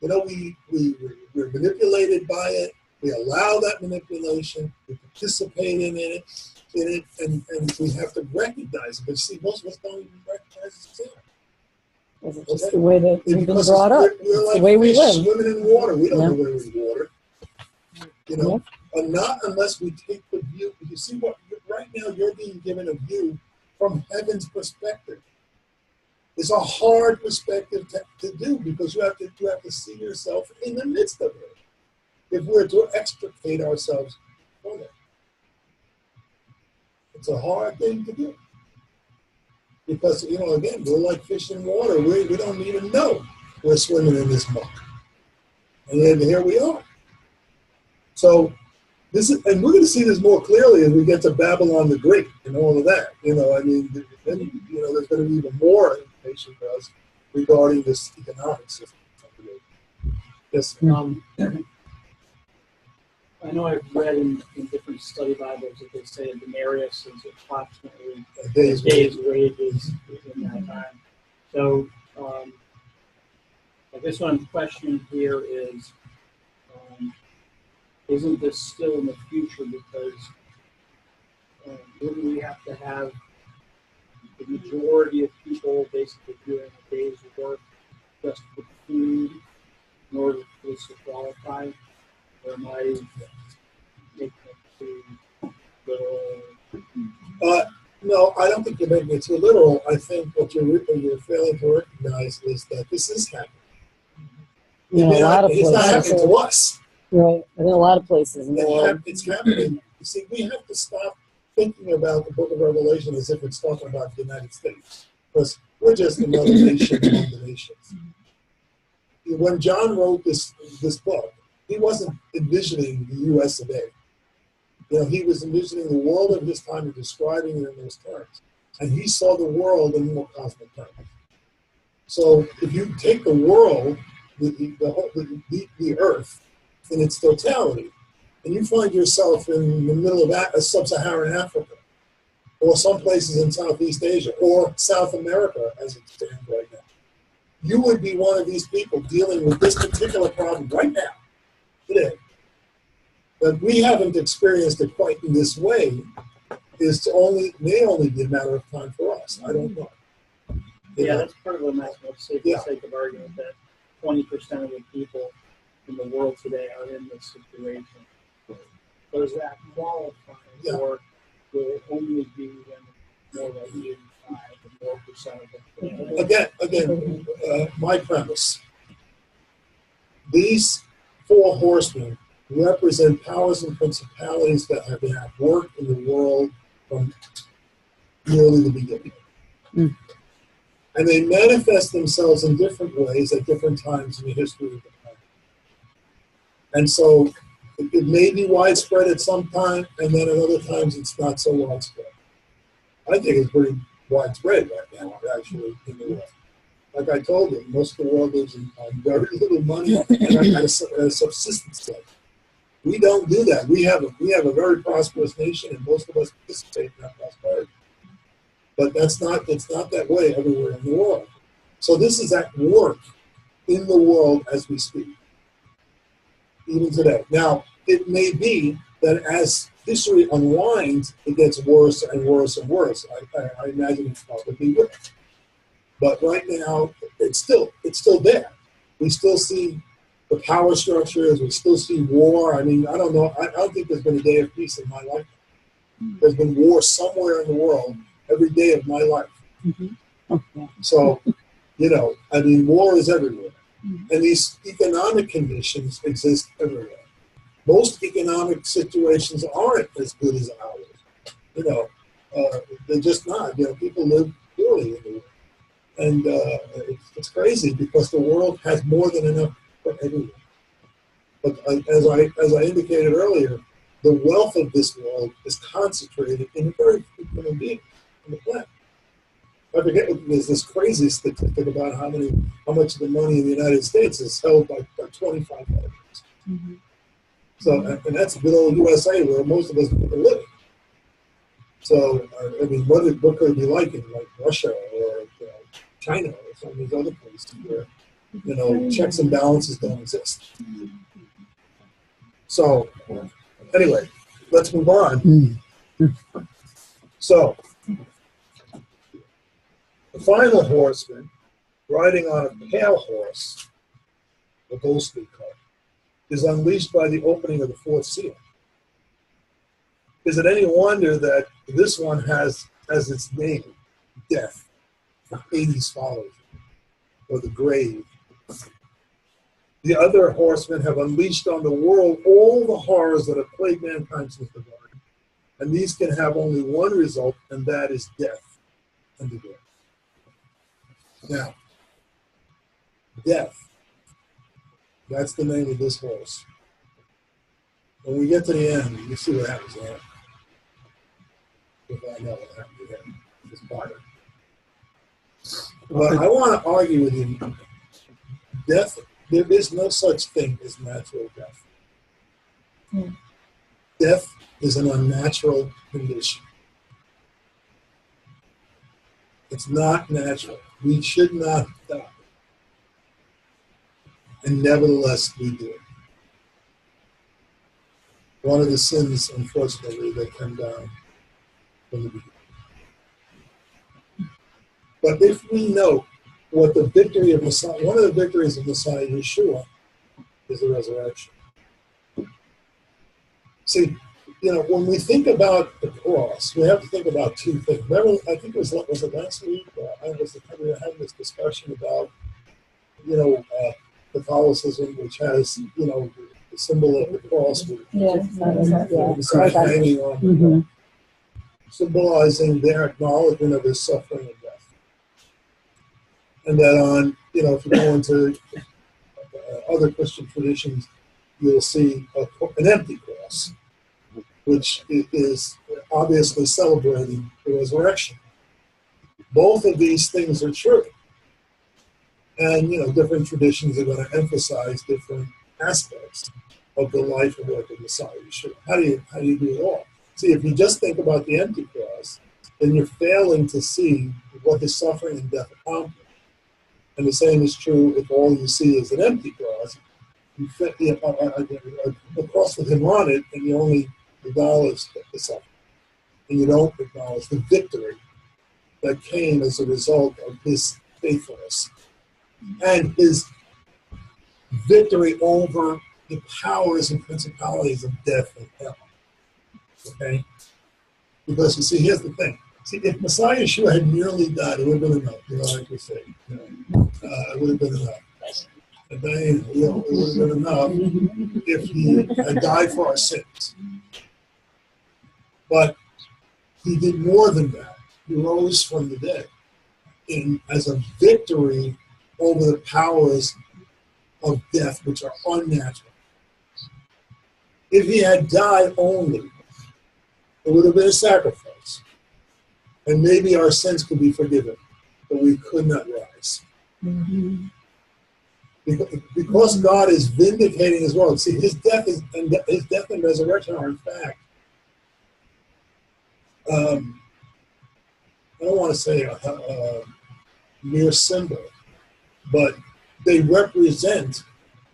We're manipulated by it. We allow that manipulation. We participate in it, and we have to recognize it. But see, most of us don't even recognize it's there. It's just the way that we've been brought up. We're like the way we live. Swimming in water. We don't know where we water. And not unless we take the view. You see what right now you're being given a view from heaven's perspective. It's a hard perspective to do because you have to see yourself in the midst of it. If we're to extricate ourselves from it, it's a hard thing to do. Because, again, we're like fish in water. We don't even know we're swimming in this muck. And then here we are. So, and we're going to see this more clearly as we get to Babylon the Great and all of that. Then, there's going to be even more information for us regarding this economic system. Yes. I know I've read in different study Bibles that they say a denarius is approximately a day's wages in that time. So I guess what I'm questioning here is, isn't this still in the future? Because wouldn't we have to have the majority of people basically doing a day's work just for food in order for this to qualify? Or am I making it too little? No, I don't think you're making it too literal. I think what you're failing to recognize is that this is happening. A lot of it's not happening to us. Right. And in a lot of places in the world. It's happening. You see, we have to stop thinking about the book of Revelation as if it's talking about the United States. Because we're just another nation among the nations. When John wrote this book, he wasn't envisioning the U.S. of A. He was envisioning the world of his time and describing it in those terms. And he saw the world in more cosmic terms. So if you take the world, the earth, in its totality, and you find yourself in the middle of sub-Saharan Africa, or some places in Southeast Asia, or South America as it stands right now, you would be one of these people dealing with this particular problem right now, today. But we haven't experienced it quite in this way. May only be a matter of time for us. I don't know. Yeah, that's part of what I'm asking. Let's say, for the sake of argument, that 20% of the people in the world today are in this situation. Does that qualify, or will it only be when more like 85 or more percent of them? Again, my premise. These four horsemen represent powers and principalities that have been at work in the world from nearly the beginning. Mm. And they manifest themselves in different ways at different times in the history of the planet. And so it may be widespread at some time, and then at other times it's not so widespread. I think it's pretty widespread right now, actually, in the world. Like I told you, most of the world lives on very little money and at a subsistence level. We don't do that. We have a very prosperous nation, and most of us participate in that prosperity. But it's not that way everywhere in the world. So this is at work in the world as we speak, even today. Now, it may be that as history unwinds, it gets worse and worse and worse. I imagine it probably will. But right now, it's still there. We still see the power structures. We still see war. I mean, I don't know. I don't think there's been a day of peace in my life. There's been war somewhere in the world every day of my life. Mm-hmm. So, I mean, war is everywhere. Mm-hmm. And these economic conditions exist everywhere. Most economic situations aren't as good as ours. They're just not. People live poorly in the world. And it's crazy because the world has more than enough for everyone. But as I indicated earlier, the wealth of this world is concentrated in very few human beings on the planet. I forget, there's this crazy statistic about how much of the money in the United States is held by 25 countries. Mm-hmm. So, and that's good old USA where most of us make a living. So, I mean, what could it be like in Russia or China or some of these other places where, checks and balances don't exist. So, anyway, let's move on. So, the final horseman, riding on a pale horse, the ghostly color, is unleashed by the opening of the fourth seal. Is it any wonder that this one has as its name death? Hades follows, or the grave. The other horsemen have unleashed on the world all the horrors that have plagued mankind since the garden, and these can have only one result, and that is death and the grave. Now, death, that's the name of this horse. When we get to the end, you see what happens to him. If I know what happened to him, his body. But I want to argue with you. Death, there is no such thing as natural death. Mm. Death is an unnatural condition. It's not natural. We should not die. And nevertheless, we do it. One of the sins, unfortunately, that come down from the beginning. But if we know what the victory of Messiah, one of the victories of Messiah Yeshua is the resurrection. See, when we think about the cross, we have to think about two things. Remember, I think was it last week? We were having this discussion about, Catholicism, which has, the symbol of the cross with Yeah. the Messiah hanging on, Mhm. symbolizing their acknowledgement of his suffering and death. And that on, if you go into other Christian traditions, you'll see an empty cross, which is obviously celebrating the resurrection. Both of these things are true. And, different traditions are going to emphasize different aspects of the life and work of Messiah Yeshua. How do you do it all? See, if you just think about the empty cross, then you're failing to see what his suffering and death accomplished. And the same is true if all you see is an empty cross. You fit a cross with him on it, and you only acknowledge the suffering. And you don't acknowledge the victory that came as a result of his faithfulness and his victory over the powers and principalities of death and hell. Okay? Because you see, here's the thing. See, if Messiah Yeshua had merely died, it would have been enough, like we say. It would have been enough. And then, it would have been enough if he had died for our sins. But he did more than that. He rose from the dead as a victory over the powers of death, which are unnatural. If he had died only, it would have been a sacrifice. And maybe our sins could be forgiven, but we could not rise. Mm-hmm. Because God is vindicating his word. See, his death and resurrection are in fact, I don't want to say a mere symbol, but they represent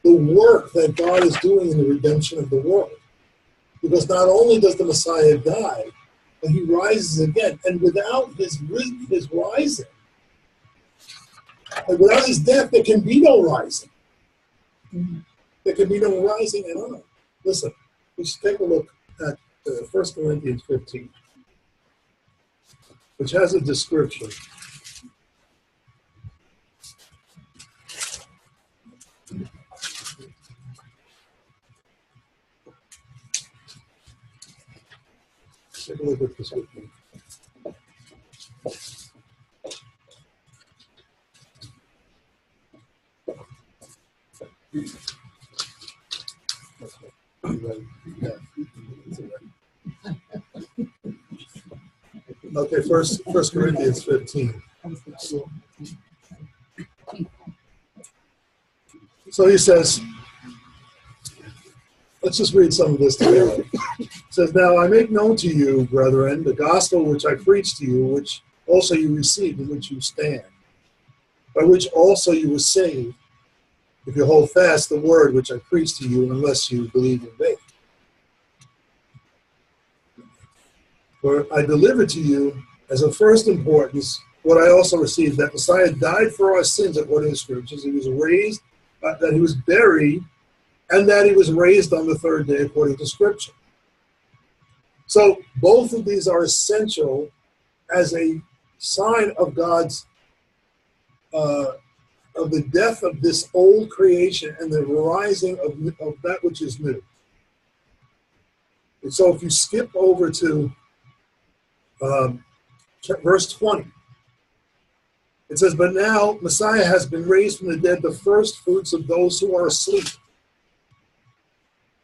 the work that God is doing in the redemption of the world. Because not only does the Messiah die, but he rises again. And without his rising, and without his death, there can be no rising. There can be no rising at all. Listen, let's take a look at 1 Corinthians 15, which has a description. Take a look at this with me. Okay, First Corinthians 15. So he says, let's just read some of this together. It says, "Now I make known to you, brethren, the gospel which I preached to you, which also you received, in which you stand, by which also you were saved, if you hold fast the word which I preached to you, unless you believe in vain. For I delivered to you as of first importance what I also received, that Messiah died for our sins according to the Scriptures. He was raised, that he was buried, and that he was raised on the third day according to Scripture." So both of these are essential as a sign of God's, of the death of this old creation and the rising of that which is new. And so if you skip over to verse 20, it says, "But now Messiah has been raised from the dead, the first fruits of those who are asleep.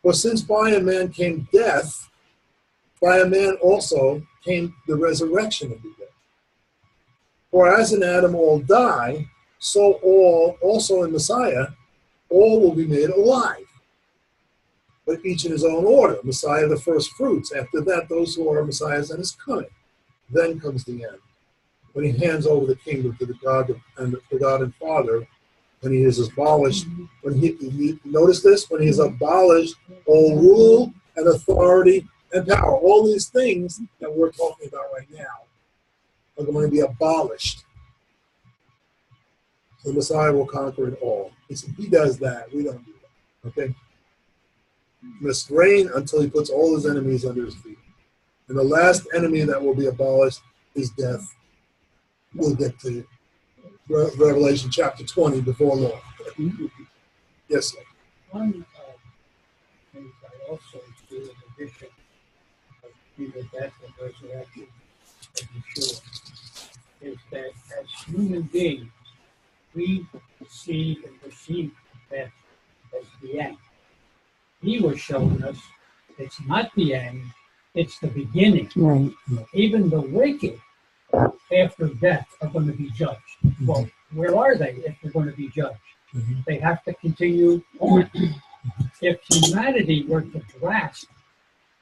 For since by a man came death, by a man also came the resurrection of the dead. For as in Adam all die, so all, also in Messiah, all will be made alive. But each in his own order. Messiah the first fruits. After that, those who are Messiah's and his coming. Then comes the end, when he hands over the kingdom to the God and Father, when he is abolished, when he notice this, when he is abolished all rule and authority and power. All these things that we're talking about right now are going to be abolished. The Messiah will conquer it all. He does that. We don't do that. Okay? He must reign until he puts all his enemies under his feet. And the last enemy that will be abolished is death. We'll get to Revelation chapter 20 before long. Yes, sir. On be the death and resurrection of Yeshua, is that as human beings, we see and perceive death as the end. He was showing us it's not the end, it's the beginning. Right. Even the wicked after death are going to be judged. Well, where are they if they're going to be judged? They have to continue on. If humanity were to grasp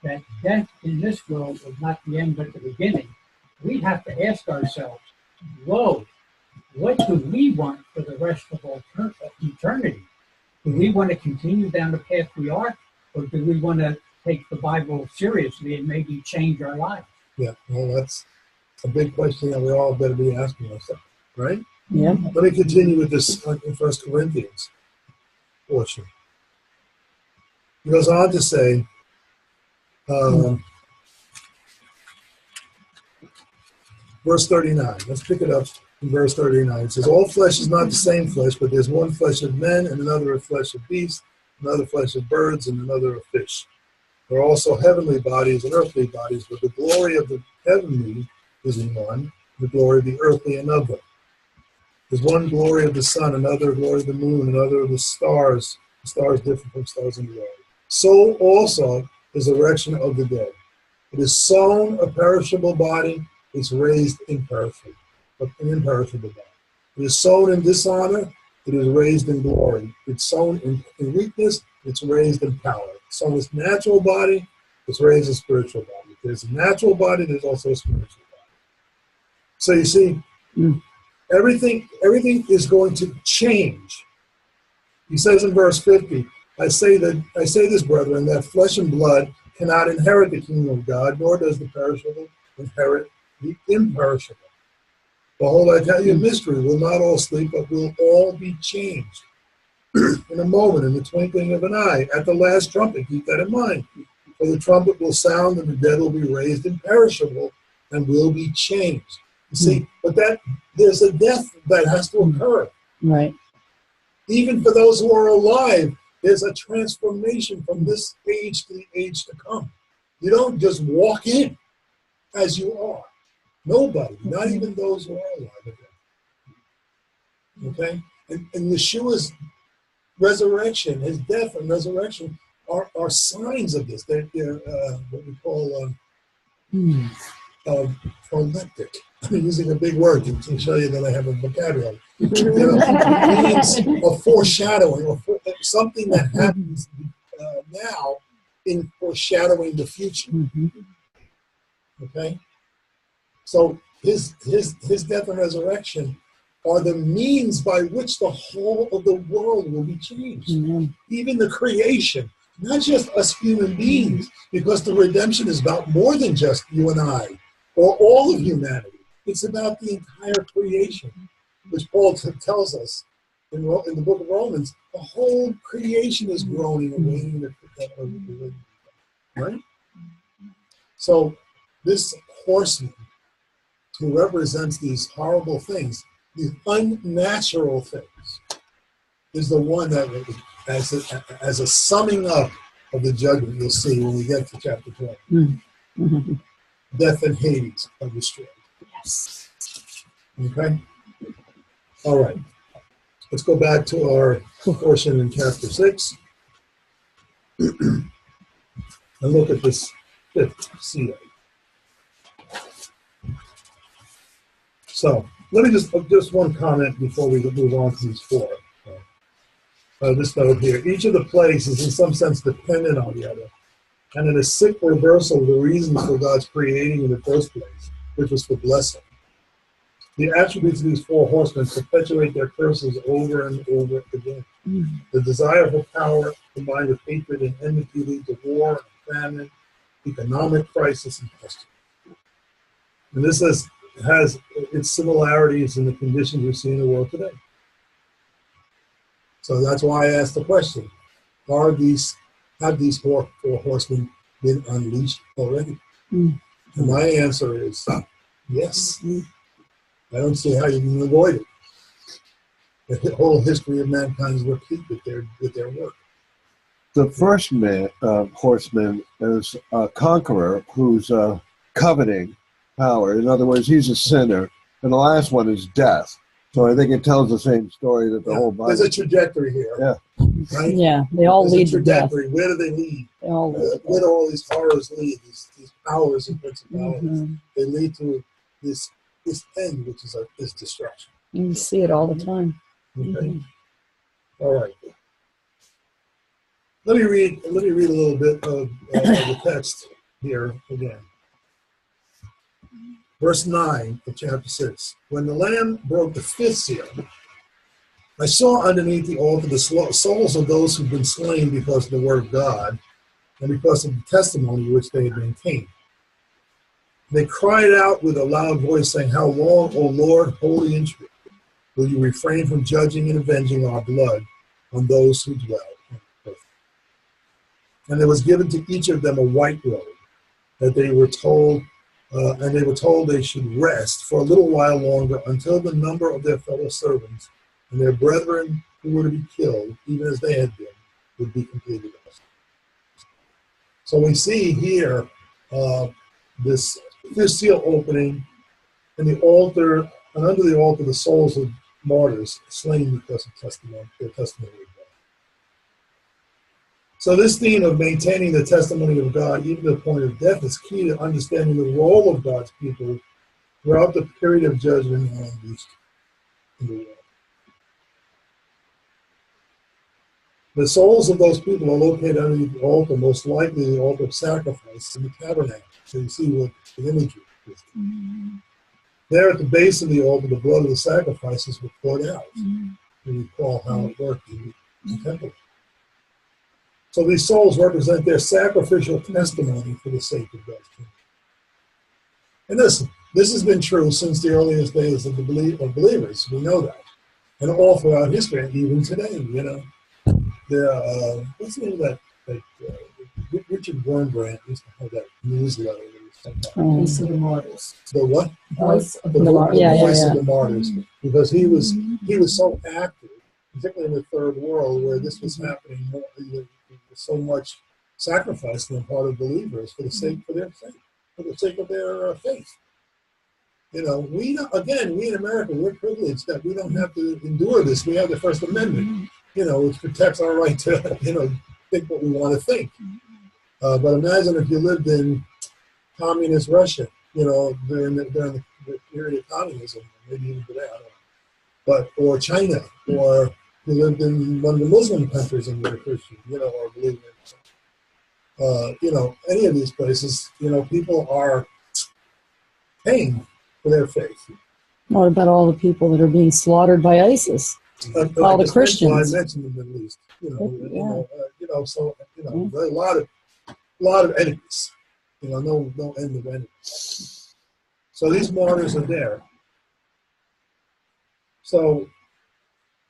that death in this world is not the end but the beginning, we'd have to ask ourselves, whoa, what do we want for the rest of eternity? Do we want to continue down the path we are, or do we want to take the Bible seriously and maybe change our lives? Yeah, well, that's a big question that we all better be asking ourselves, right? Yeah. Let me continue with this in 1 Corinthians portion. He goes on to say, verse 39. Let's pick it up in verse 39. It says, all flesh is not the same flesh, but there's one flesh of men, and another of flesh of beasts, another flesh of birds, and another of fish. There are also heavenly bodies and earthly bodies, but the glory of the heavenly is in one, the glory of the earthly another. There's one glory of the sun, another glory of the moon, another of the stars different from stars in glory. So also is the resurrection of the dead. It is sown a perishable body, it's raised imperishable, an imperishable body. It is sown in dishonor, it is raised in glory. It's sown in weakness, it's raised in power. So this natural body, it's raised a spiritual body. There's a natural body, there's also a spiritual body. So you see, everything is going to change. He says in verse 50, I say this, brethren, that flesh and blood cannot inherit the kingdom of God, nor does the perishable inherit the imperishable. Behold, I tell you a mystery, we'll not all sleep, but we'll all be changed. In a moment, in the twinkling of an eye, at the last trumpet, keep that in mind. For the trumpet will sound, and the dead will be raised imperishable, and will be changed. You see, but there's a death that has to occur. Right. Even for those who are alive, there's a transformation from this age to the age to come. You don't just walk in as you are. Nobody, not even those who are alive. Okay? And Yeshua's resurrection, his death and resurrection are signs of this. They're what we call proleptic. I'm using a big word to show you that I have a vocabulary. It means a foreshadowing, or something that happens now in foreshadowing the future. Okay? So his death and resurrection are the means by which the whole of the world will be changed. Even the creation, not just us human beings, because the redemption is about more than just you and I, or all of humanity. It's about the entire creation, which Paul tells us in the book of Romans. The whole creation is groaning and waiting to right? So this horseman who represents these horrible things, these unnatural things, is the one that, as a summing up of the judgment, you'll see when we get to chapter 12. Death and Hades are destroyed. Yes. Okay? All right. Let's go back to our portion in chapter 6 and look at this fifth seal. So, let me just one comment before we move on to these four. This note here. Each of the plagues is in some sense dependent on the other, and in a sick reversal of the reasons for God's creating in the first place, which was for blessing. The attributes of these four horsemen perpetuate their curses over and over again. The desire for power combined with hatred and enmity lead to war and famine, economic crisis, and pestilence. And this has its similarities in the conditions we see in the world today. So that's why I asked the question, have these four horsemen been unleashed already? And my answer is yes. I don't see how you can avoid it. The whole history of mankind is replete with their work. the first horseman is a conqueror who's coveting power. In other words, he's a sinner. And the last one is death. So I think it tells the same story that the whole Bible. There's a trajectory here. Yeah. Right? Yeah, they all There's a lead to death. trajectory. Where do they lead? They all lead to Where death. do all these horrors lead? These powers and principalities. Mhm. They lead to this end, which is this destruction. You see it all the time. Okay. All right. Let me read a little bit of the text here again. Verse 9 of chapter 6. When the Lamb broke the fifth seal, I saw underneath the altar the souls of those who've been slain because of the word of God and because of the testimony which they had maintained. They cried out with a loud voice, saying, "How long, O Lord, holy and true, will you refrain from judging and avenging our blood on those who dwell on the earth?" And there was given to each of them a white robe, that they were told, they should rest for a little while longer until the number of their fellow servants and their brethren who were to be killed, even as they had been, would be completed. So we see here this fifth seal opening, and the altar, and under the altar, the souls of martyrs slain because of their testimony of God. So this theme of maintaining the testimony of God, even to the point of death, is key to understanding the role of God's people throughout the period of judgment and unleashed in the world. The souls of those people are located underneath the altar, most likely the altar of sacrifice in the tabernacle. So you see what the imagery is. There at the base of the altar, the blood of the sacrifices were poured out. You recall how it worked in the temple. So these souls represent their sacrificial testimony for the sake of God's kingdom. And listen, this has been true since the earliest days of believers. We know that. And all throughout history, and even today, you know. What's the name of that Richard Wurmbrand used to have that newsletter that he sent out. Voice of the Martyrs. The what? Voice of The the Martyrs. voice of the martyrs. Because he was so active, particularly in the third world, where this was happening, there was so much sacrifice on the part of believers for the sake of their faith. You know, we in America, we're privileged that we don't have to endure this. We have the First Amendment, you know, which protects our right to, you know, think what we want to think. But imagine if you lived in communist Russia, you know, during the period of communism, maybe even today, I don't know. Or China, or you lived in one of the Muslim countries and you're a Christian, you know, or believe in, you know, any of these places, you know, people are paying for their faith. What about all the people that are being slaughtered by ISIS? All the Christians. I mentioned the Middle East. You know, so you know, there are a lot of enemies. You know, no end of enemies. So these martyrs are there. So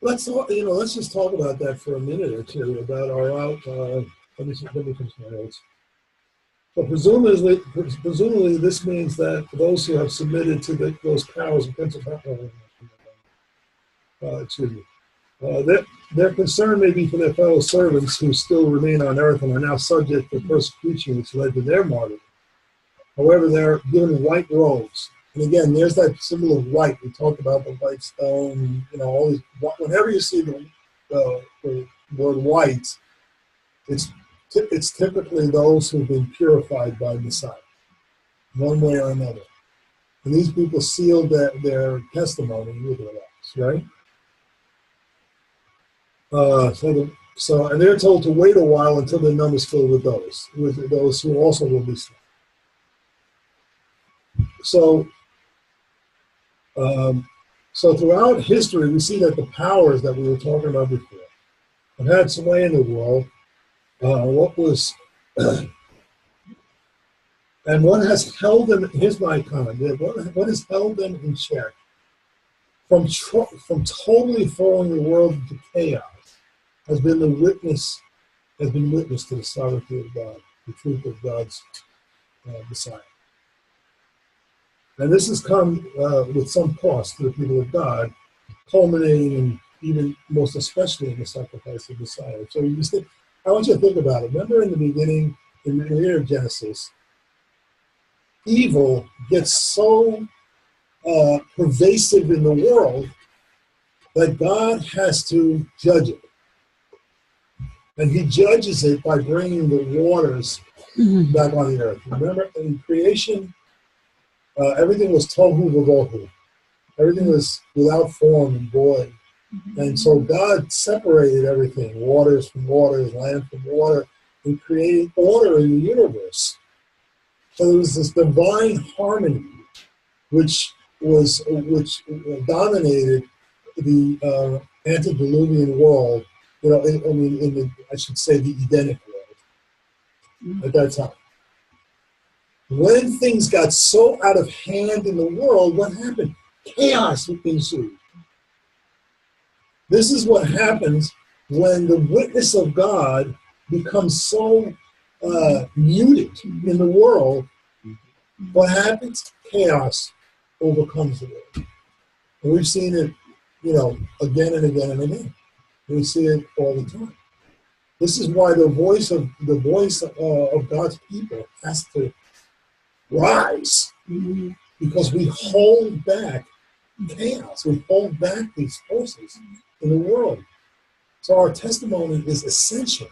let's just talk about that for a minute or two about our out. Let me finish my notes. So presumably, this means that those who have submitted to those powers and principalities, their concern may be for their fellow servants who still remain on earth and are now subject to persecution which led to their martyrdom. However, they're given white robes. And again, there's that symbol of white. We talked about the white stone, you know, all these. Whenever you see the word white, it's typically those who've been purified by Messiah, one way or another. And these people sealed their testimony with their lives, right? And they're told to wait a while until their numbers filled with those who also will be slain. So throughout history, we see that the powers that we were talking about before have had sway in the world. And what has held them? Here's my comment. What has held them in check from totally throwing the world into chaos has been witness to the sovereignty of God, the truth of God's Messiah. And this has come with some cost to the people of God, culminating in even most especially in the sacrifice of Messiah. So you I want you to think about it. Remember in the beginning, in the beginning of Genesis, evil gets so pervasive in the world that God has to judge it. And he judges it by bringing the waters back on the earth. Remember, in creation, everything was tohu vavohu. Everything was without form and void. And so God separated everything, waters from waters, land from water, and created order in the universe. So there was this divine harmony which dominated the antediluvian world, I should say the Edenic world at that time. When things got so out of hand in the world, what happened? Chaos ensued. This is what happens when the witness of God becomes so muted in the world. What happens? Chaos overcomes the world. And we've seen it, again and again and again. We see it all the time. This is why the voice of God's people has to rise, because we hold back chaos. We hold back these forces in the world. So our testimony is essential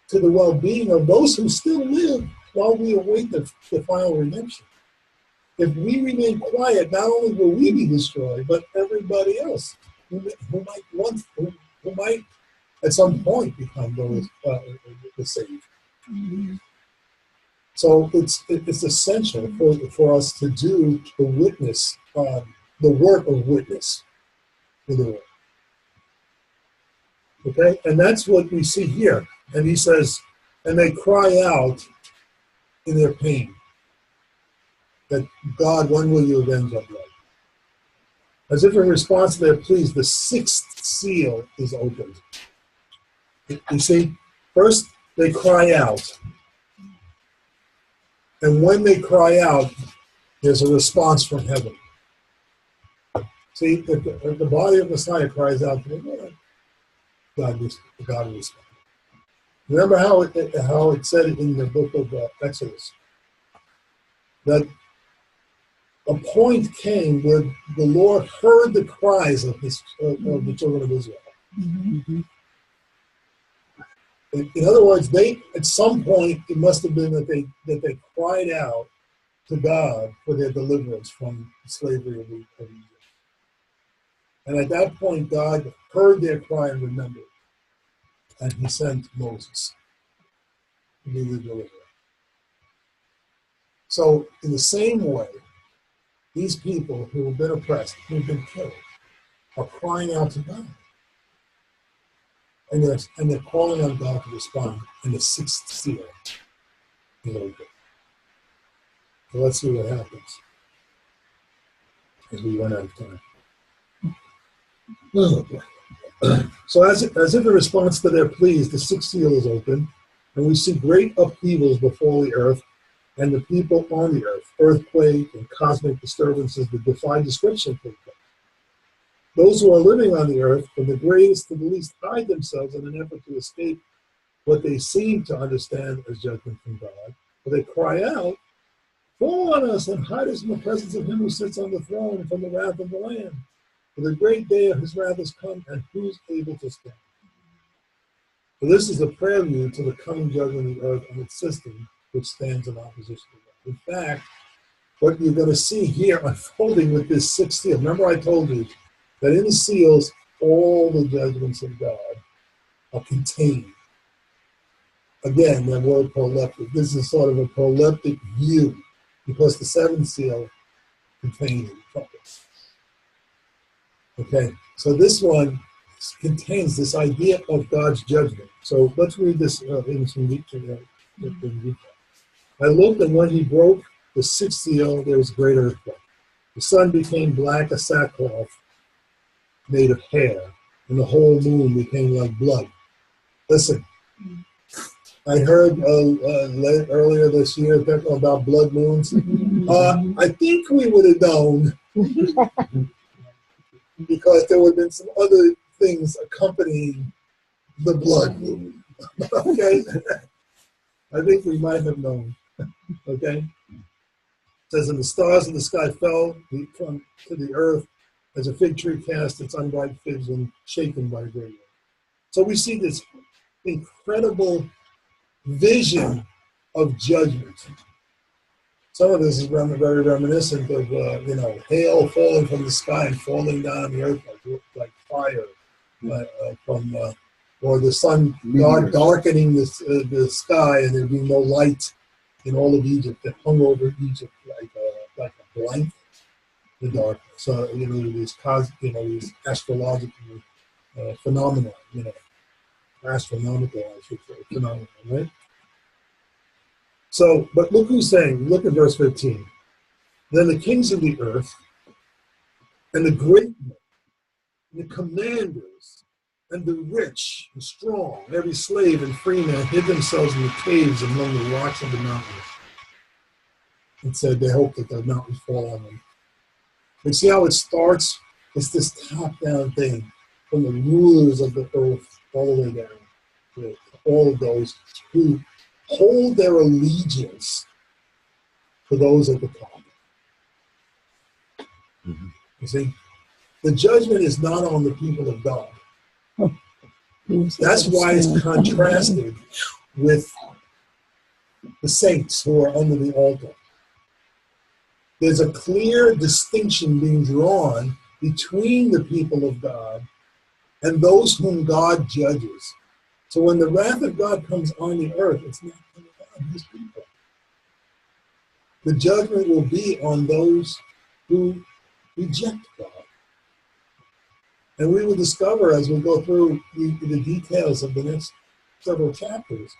to the well-being of those who still live while we await the final redemption. If we remain quiet, not only will we be destroyed, but everybody else who might at some point become those the saved. So it's essential for us to do the witness, the work of witness in the world. Okay, and that's what we see here. And he says, and they cry out in their pain that, God, when will you avenge our blood? As if in response to their pleas, the sixth seal is opened. You see, first they cry out. And when they cry out, there's a response from heaven. See, if the body of Messiah cries out to the Lord, God will respond. Remember how it said in the book of Exodus that a point came where the Lord heard the cries of the children of Israel. Mm-hmm. In other words, at some point it must have been that they cried out to God for their deliverance from slavery of Egypt. And at that point, God heard their cry and remembered. And he sent Moses to be the deliverer. So in the same way, these people who have been oppressed, who have been killed, are crying out to God. And they're calling on God to respond. And the sixth seal is open. So let's see what happens as we run out of time. Oh, boy. So as if in response to their pleas, the sixth seal is open, and we see great upheavals before the earth and the people on the earth, earthquake and cosmic disturbances that defy description take place. Those who are living on the earth, from the greatest to the least, hide themselves in an effort to escape what they seem to understand as judgment from God. But they cry out, fall on us and hide us in the presence of him who sits on the throne and from the wrath of the Lamb. For the great day of his wrath has come, and who's able to stand? So this is a prelude to the coming judgment of the earth and its system, which stands in opposition to God. In fact, what you're going to see here unfolding with this sixth seal, remember I told you that in the seals, all the judgments of God are contained. Again, that word proleptic. This is sort of a proleptic view, because the seventh seal contains the trumpets. Okay, so this one contains this idea of God's judgment. So let's read this in some detail. I looked, and when he broke the sixth seal, there was a great earthquake. The sun became black as sackcloth made of hair, and the whole moon became like blood. Listen, I heard earlier this year about blood moons. I think we would have known because there would have been some other things accompanying the blood moon. Okay? I think we might have known. Okay? It says, and the stars of the sky fell to the earth as a fig tree cast its unripe figs when shaken by a great wind. So we see this incredible vision of judgment. Some of this is very reminiscent of, hail falling from the sky and falling down on the earth like fire, or the sun darkening the sky and there being no light in all of Egypt that hung over Egypt like a blanket, the darkness. So these astrological phenomena, astronomical, I should say, phenomena, right? So, but look who's saying. Look at verse 15. Then the kings of the earth and the great men, and the commanders, and the rich and strong, every slave and free man hid themselves in the caves among the rocks of the mountains, and said they hoped that the mountains fall on them. You see how it starts? It's this top-down thing from the rulers of the earth all the way down to all of those who hold their allegiance to those at the top. Mm-hmm. You see? The judgment is not on the people of God. That's why it's contrasted with the saints who are under the altar. There's a clear distinction being drawn between the people of God and those whom God judges. So when the wrath of God comes on the earth, it's not on his people. The judgment will be on those who reject God. And we will discover as we go through the details of the next several chapters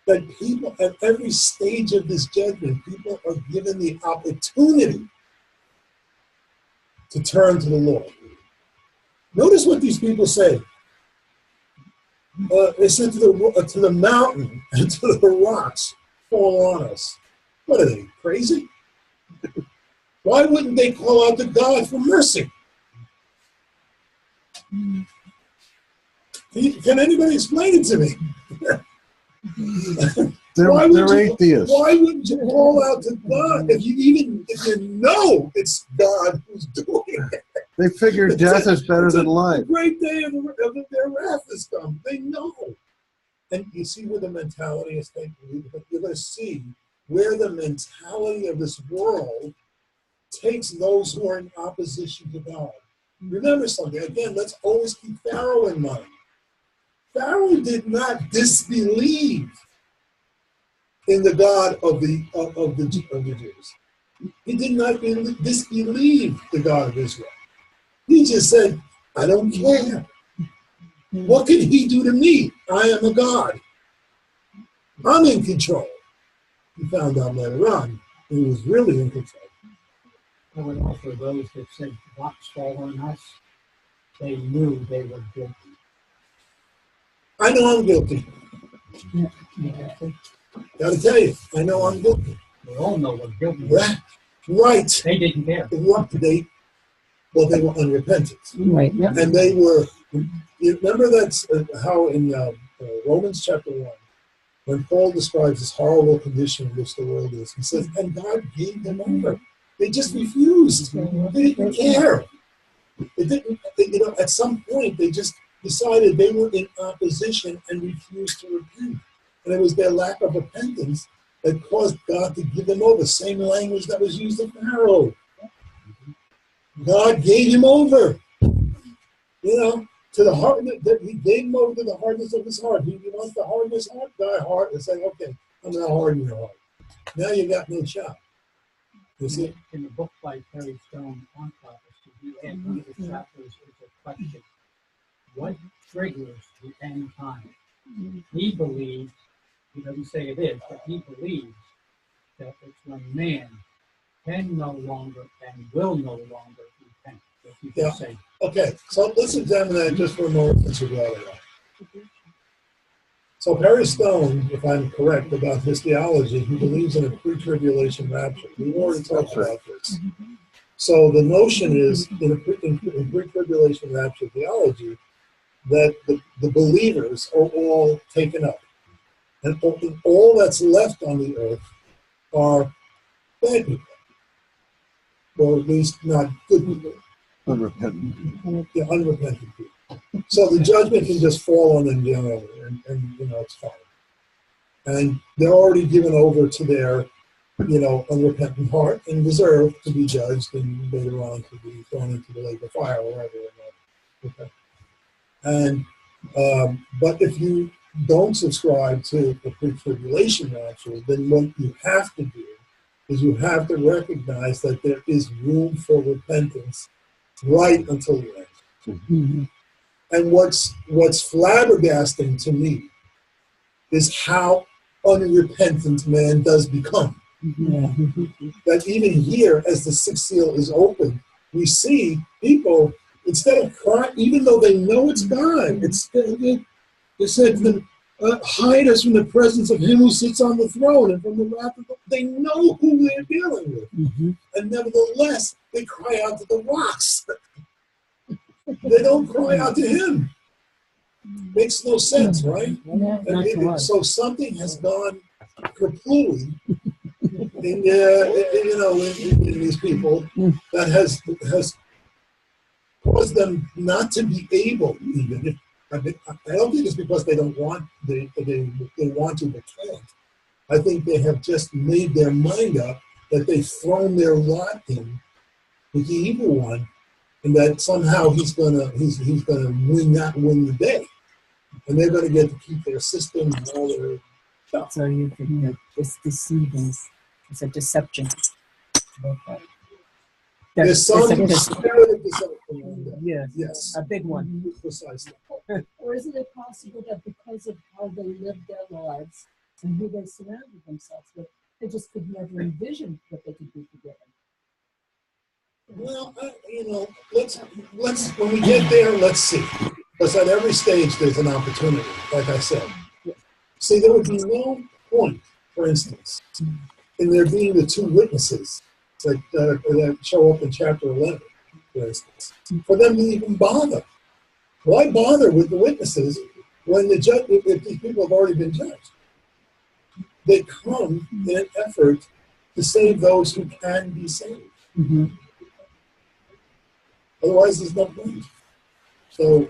that people at every stage of this judgment, people are given the opportunity to turn to the Lord. Notice what these people say. They said to the mountain and to the rocks, fall on us. What are they, crazy? Why wouldn't they call out to God for mercy? Can anybody explain it to me? They're atheists. Why wouldn't you call out to God if you know it's God who's doing it? They figure death is better than life. The great day of their wrath has come. They know. And you see where the mentality is taking. You're going to see where the mentality of this world takes those who are in opposition to God. Remember something. Again, let's always keep Pharaoh in mind. Pharaoh did not disbelieve in the God of the Jews. He did not disbelieve the God of Israel. He just said, I don't care. What can he do to me? I am a God. I'm in control. He found out later on he was really in control. I would offer those that said rocks fall on us, they knew they were guilty. I know I'm guilty. Yeah. Gotta tell you, I know I'm guilty. We all know we're guilty. Right. They didn't care. They were unrepentant. Right. Yep. And they were, you remember that's how in Romans chapter 1, when Paul describes this horrible condition in which the world is, he says, and God gave them over. They just refused. They didn't care. They didn't, at some point, they just decided they were in opposition and refused to repent. And it was their lack of repentance that caused God to give them over. Same language that was used of Pharaoh. God gave him over. To the heart. He gave him over to the hardness of his heart. He wants the hardness of thy heart and say, okay, I'm going to harden your heart. Now you got no shot. You see? In the book by Perry Stone on prophecy, he had one of the chapters is a question. What triggers the end time? He believes, he doesn't say it is, but he believes that it's when man can no longer and will no longer repent. Say. Okay, so let's examine that just for a moment. So Perry Stone, if I'm correct about his theology, he believes in a pre-tribulation rapture. We've already talked about this. So the notion is in pre-tribulation rapture theology, that the believers are all taken up. And all that's left on the earth are bad people. Or at least not good people. Unrepentant. Yeah, unrepentant people. So the judgment can just fall on them generally, and it's fine. And they're already given over to their, unrepentant heart and deserve to be judged and later on to be thrown into the lake of fire or whatever. Okay. And but if you don't subscribe to the pre-tribulation rapture, then what you have to do is you have to recognize that there is room for repentance right until the end. Mm-hmm. And what's flabbergasting to me is how unrepentant man does become. Mm-hmm. That even here, as the sixth seal is open, we see people, instead of crying, even though they know it's God, they said, hide us from the presence of him who sits on the throne and from the wrath of God. They know who they're dealing with. Mm-hmm. And nevertheless, they cry out to the rocks. They don't cry out to him. Makes no sense, right? So something has gone kapooey in these people that has caused them not to be able, even. I don't think it's because they don't want they want to but can't. I think they have just made their mind up that they've thrown their lot in with the evil one, and that somehow he's gonna win the day, and they're gonna get to keep their system and all their stuff. So you think that it's deceiving, it's a deception. There's some spirit of deception. Yes. A big one. Precisely. Or isn't it possible that because of how they lived their lives and who they surrounded themselves with, they just could never envision that they could be forgiven? Well, let's when we get there, let's see. Because at every stage there's an opportunity, like I said. See, there would be no point, for instance, in there being the two witnesses that show up in chapter 11, for instance, for them to even bother. Why bother with the witnesses when if these people have already been judged? They come in an effort to save those who can be saved. Mm-hmm. Otherwise, there's no point. So,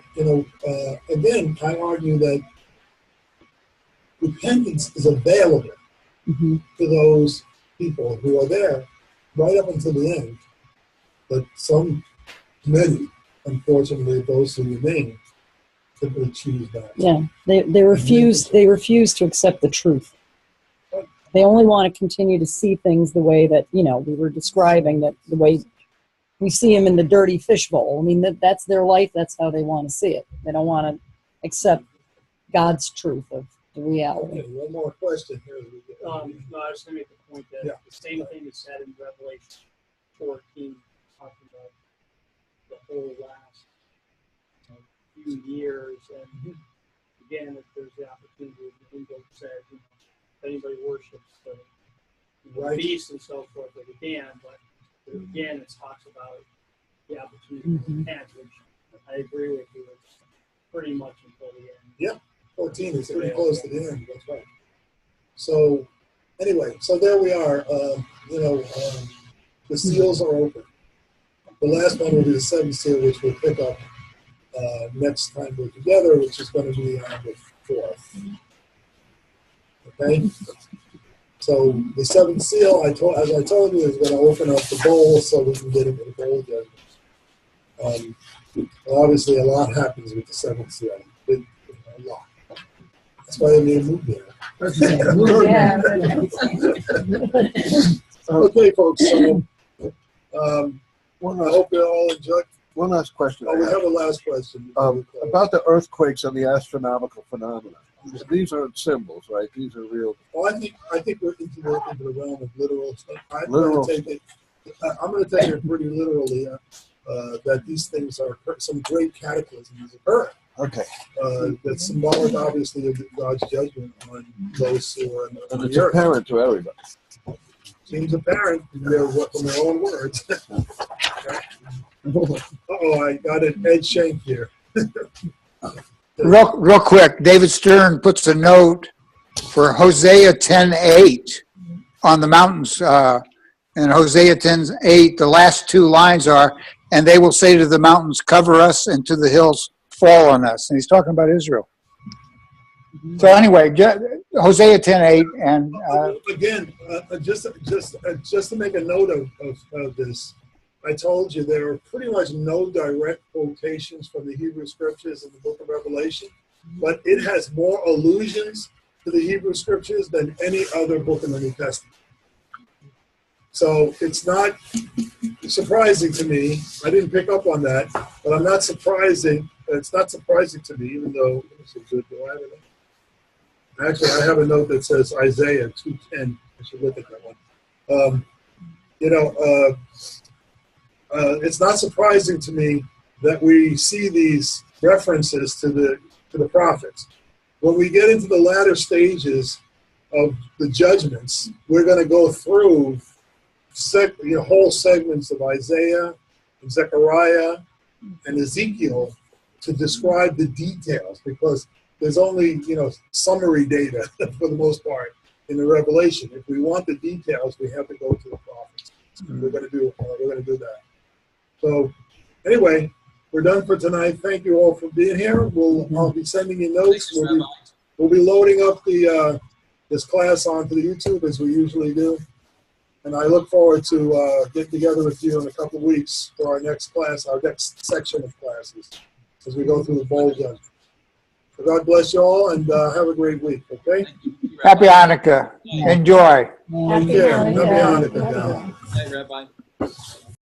again, I argue that repentance is available to those people who are there right up until the end. But many, unfortunately, those who remain, simply choose that. Yeah, they refuse to accept the truth. They only want to continue to see things the way that, we were describing, that the way we see them in the dirty fishbowl. I mean, that's their life. That's how they want to see it. They don't want to accept God's truth of the reality. Okay, one more question here. No, I was going to make the point that the same thing is said in Revelation 14, talking about the whole last few years. And again, if there's the opportunity, the window said, if anybody worships the beast and so forth, they can. But again, it talks about the opportunity to repent, which I agree with you. It's pretty much until the end. Yeah, 14 is pretty close to the end. That's right. So, anyway, there we are. The seals are open. The last one will be the seventh seal, which we'll pick up next time we're together, which is going to be on the 4th. Okay? So the seventh seal, as I told you, is going to open up the bowl so we can get into the bowl judgment. Obviously, a lot happens with the seventh seal. A lot. That's why they made a move there. Okay, folks. So, I hope you all enjoyed. One last question. Oh, we have a last question. About the earthquakes and the astronomical phenomena. These aren't symbols, right? These are real. Well, I think we're into the realm of literal stuff. I'm going to take it pretty literally that these things are some great cataclysms occur. Okay. That's symbolic, obviously, of God's judgment on those who are and on it's the earth. apparent to everybody. Seems apparent from their own words. Uh-oh, I got an Ed Shank here. Real quick, David Stern puts a note for Hosea 10:8 on the mountains. In Hosea 10:8, the last two lines are, "And they will say to the mountains, cover us, and to the hills, fall on us." And he's talking about Israel. So anyway, Hosea 10:8, and again, just to make a note of this, I told you there are pretty much no direct quotations from the Hebrew scriptures in the book of Revelation, but it has more allusions to the Hebrew scriptures than any other book in the New Testament. So it's not surprising to me. I didn't pick up on that, but I'm not surprising. It's not surprising to me, even though this is good. Do I have it? Actually, I have a note that says Isaiah 2:10. I should look at that one. It's not surprising to me that we see these references to the prophets. When we get into the latter stages of the judgments, we're going to go through whole segments of Isaiah and Zechariah and Ezekiel to describe the details, because there's only summary data for the most part in the Revelation. If we want the details, we have to go to the prophets. We're going to do that. So anyway, we're done for tonight. Thank you all for being here. I'll be sending you notes. We'll be loading up this class onto the YouTube as we usually do. And I look forward to getting together with you in a couple of weeks for our next class, our next section of classes, as we go through the bowl judgment. So God bless you all, and have a great week, okay? Happy Hanukkah. Enjoy. Take care. Happy Hanukkah now. Hi, Rabbi.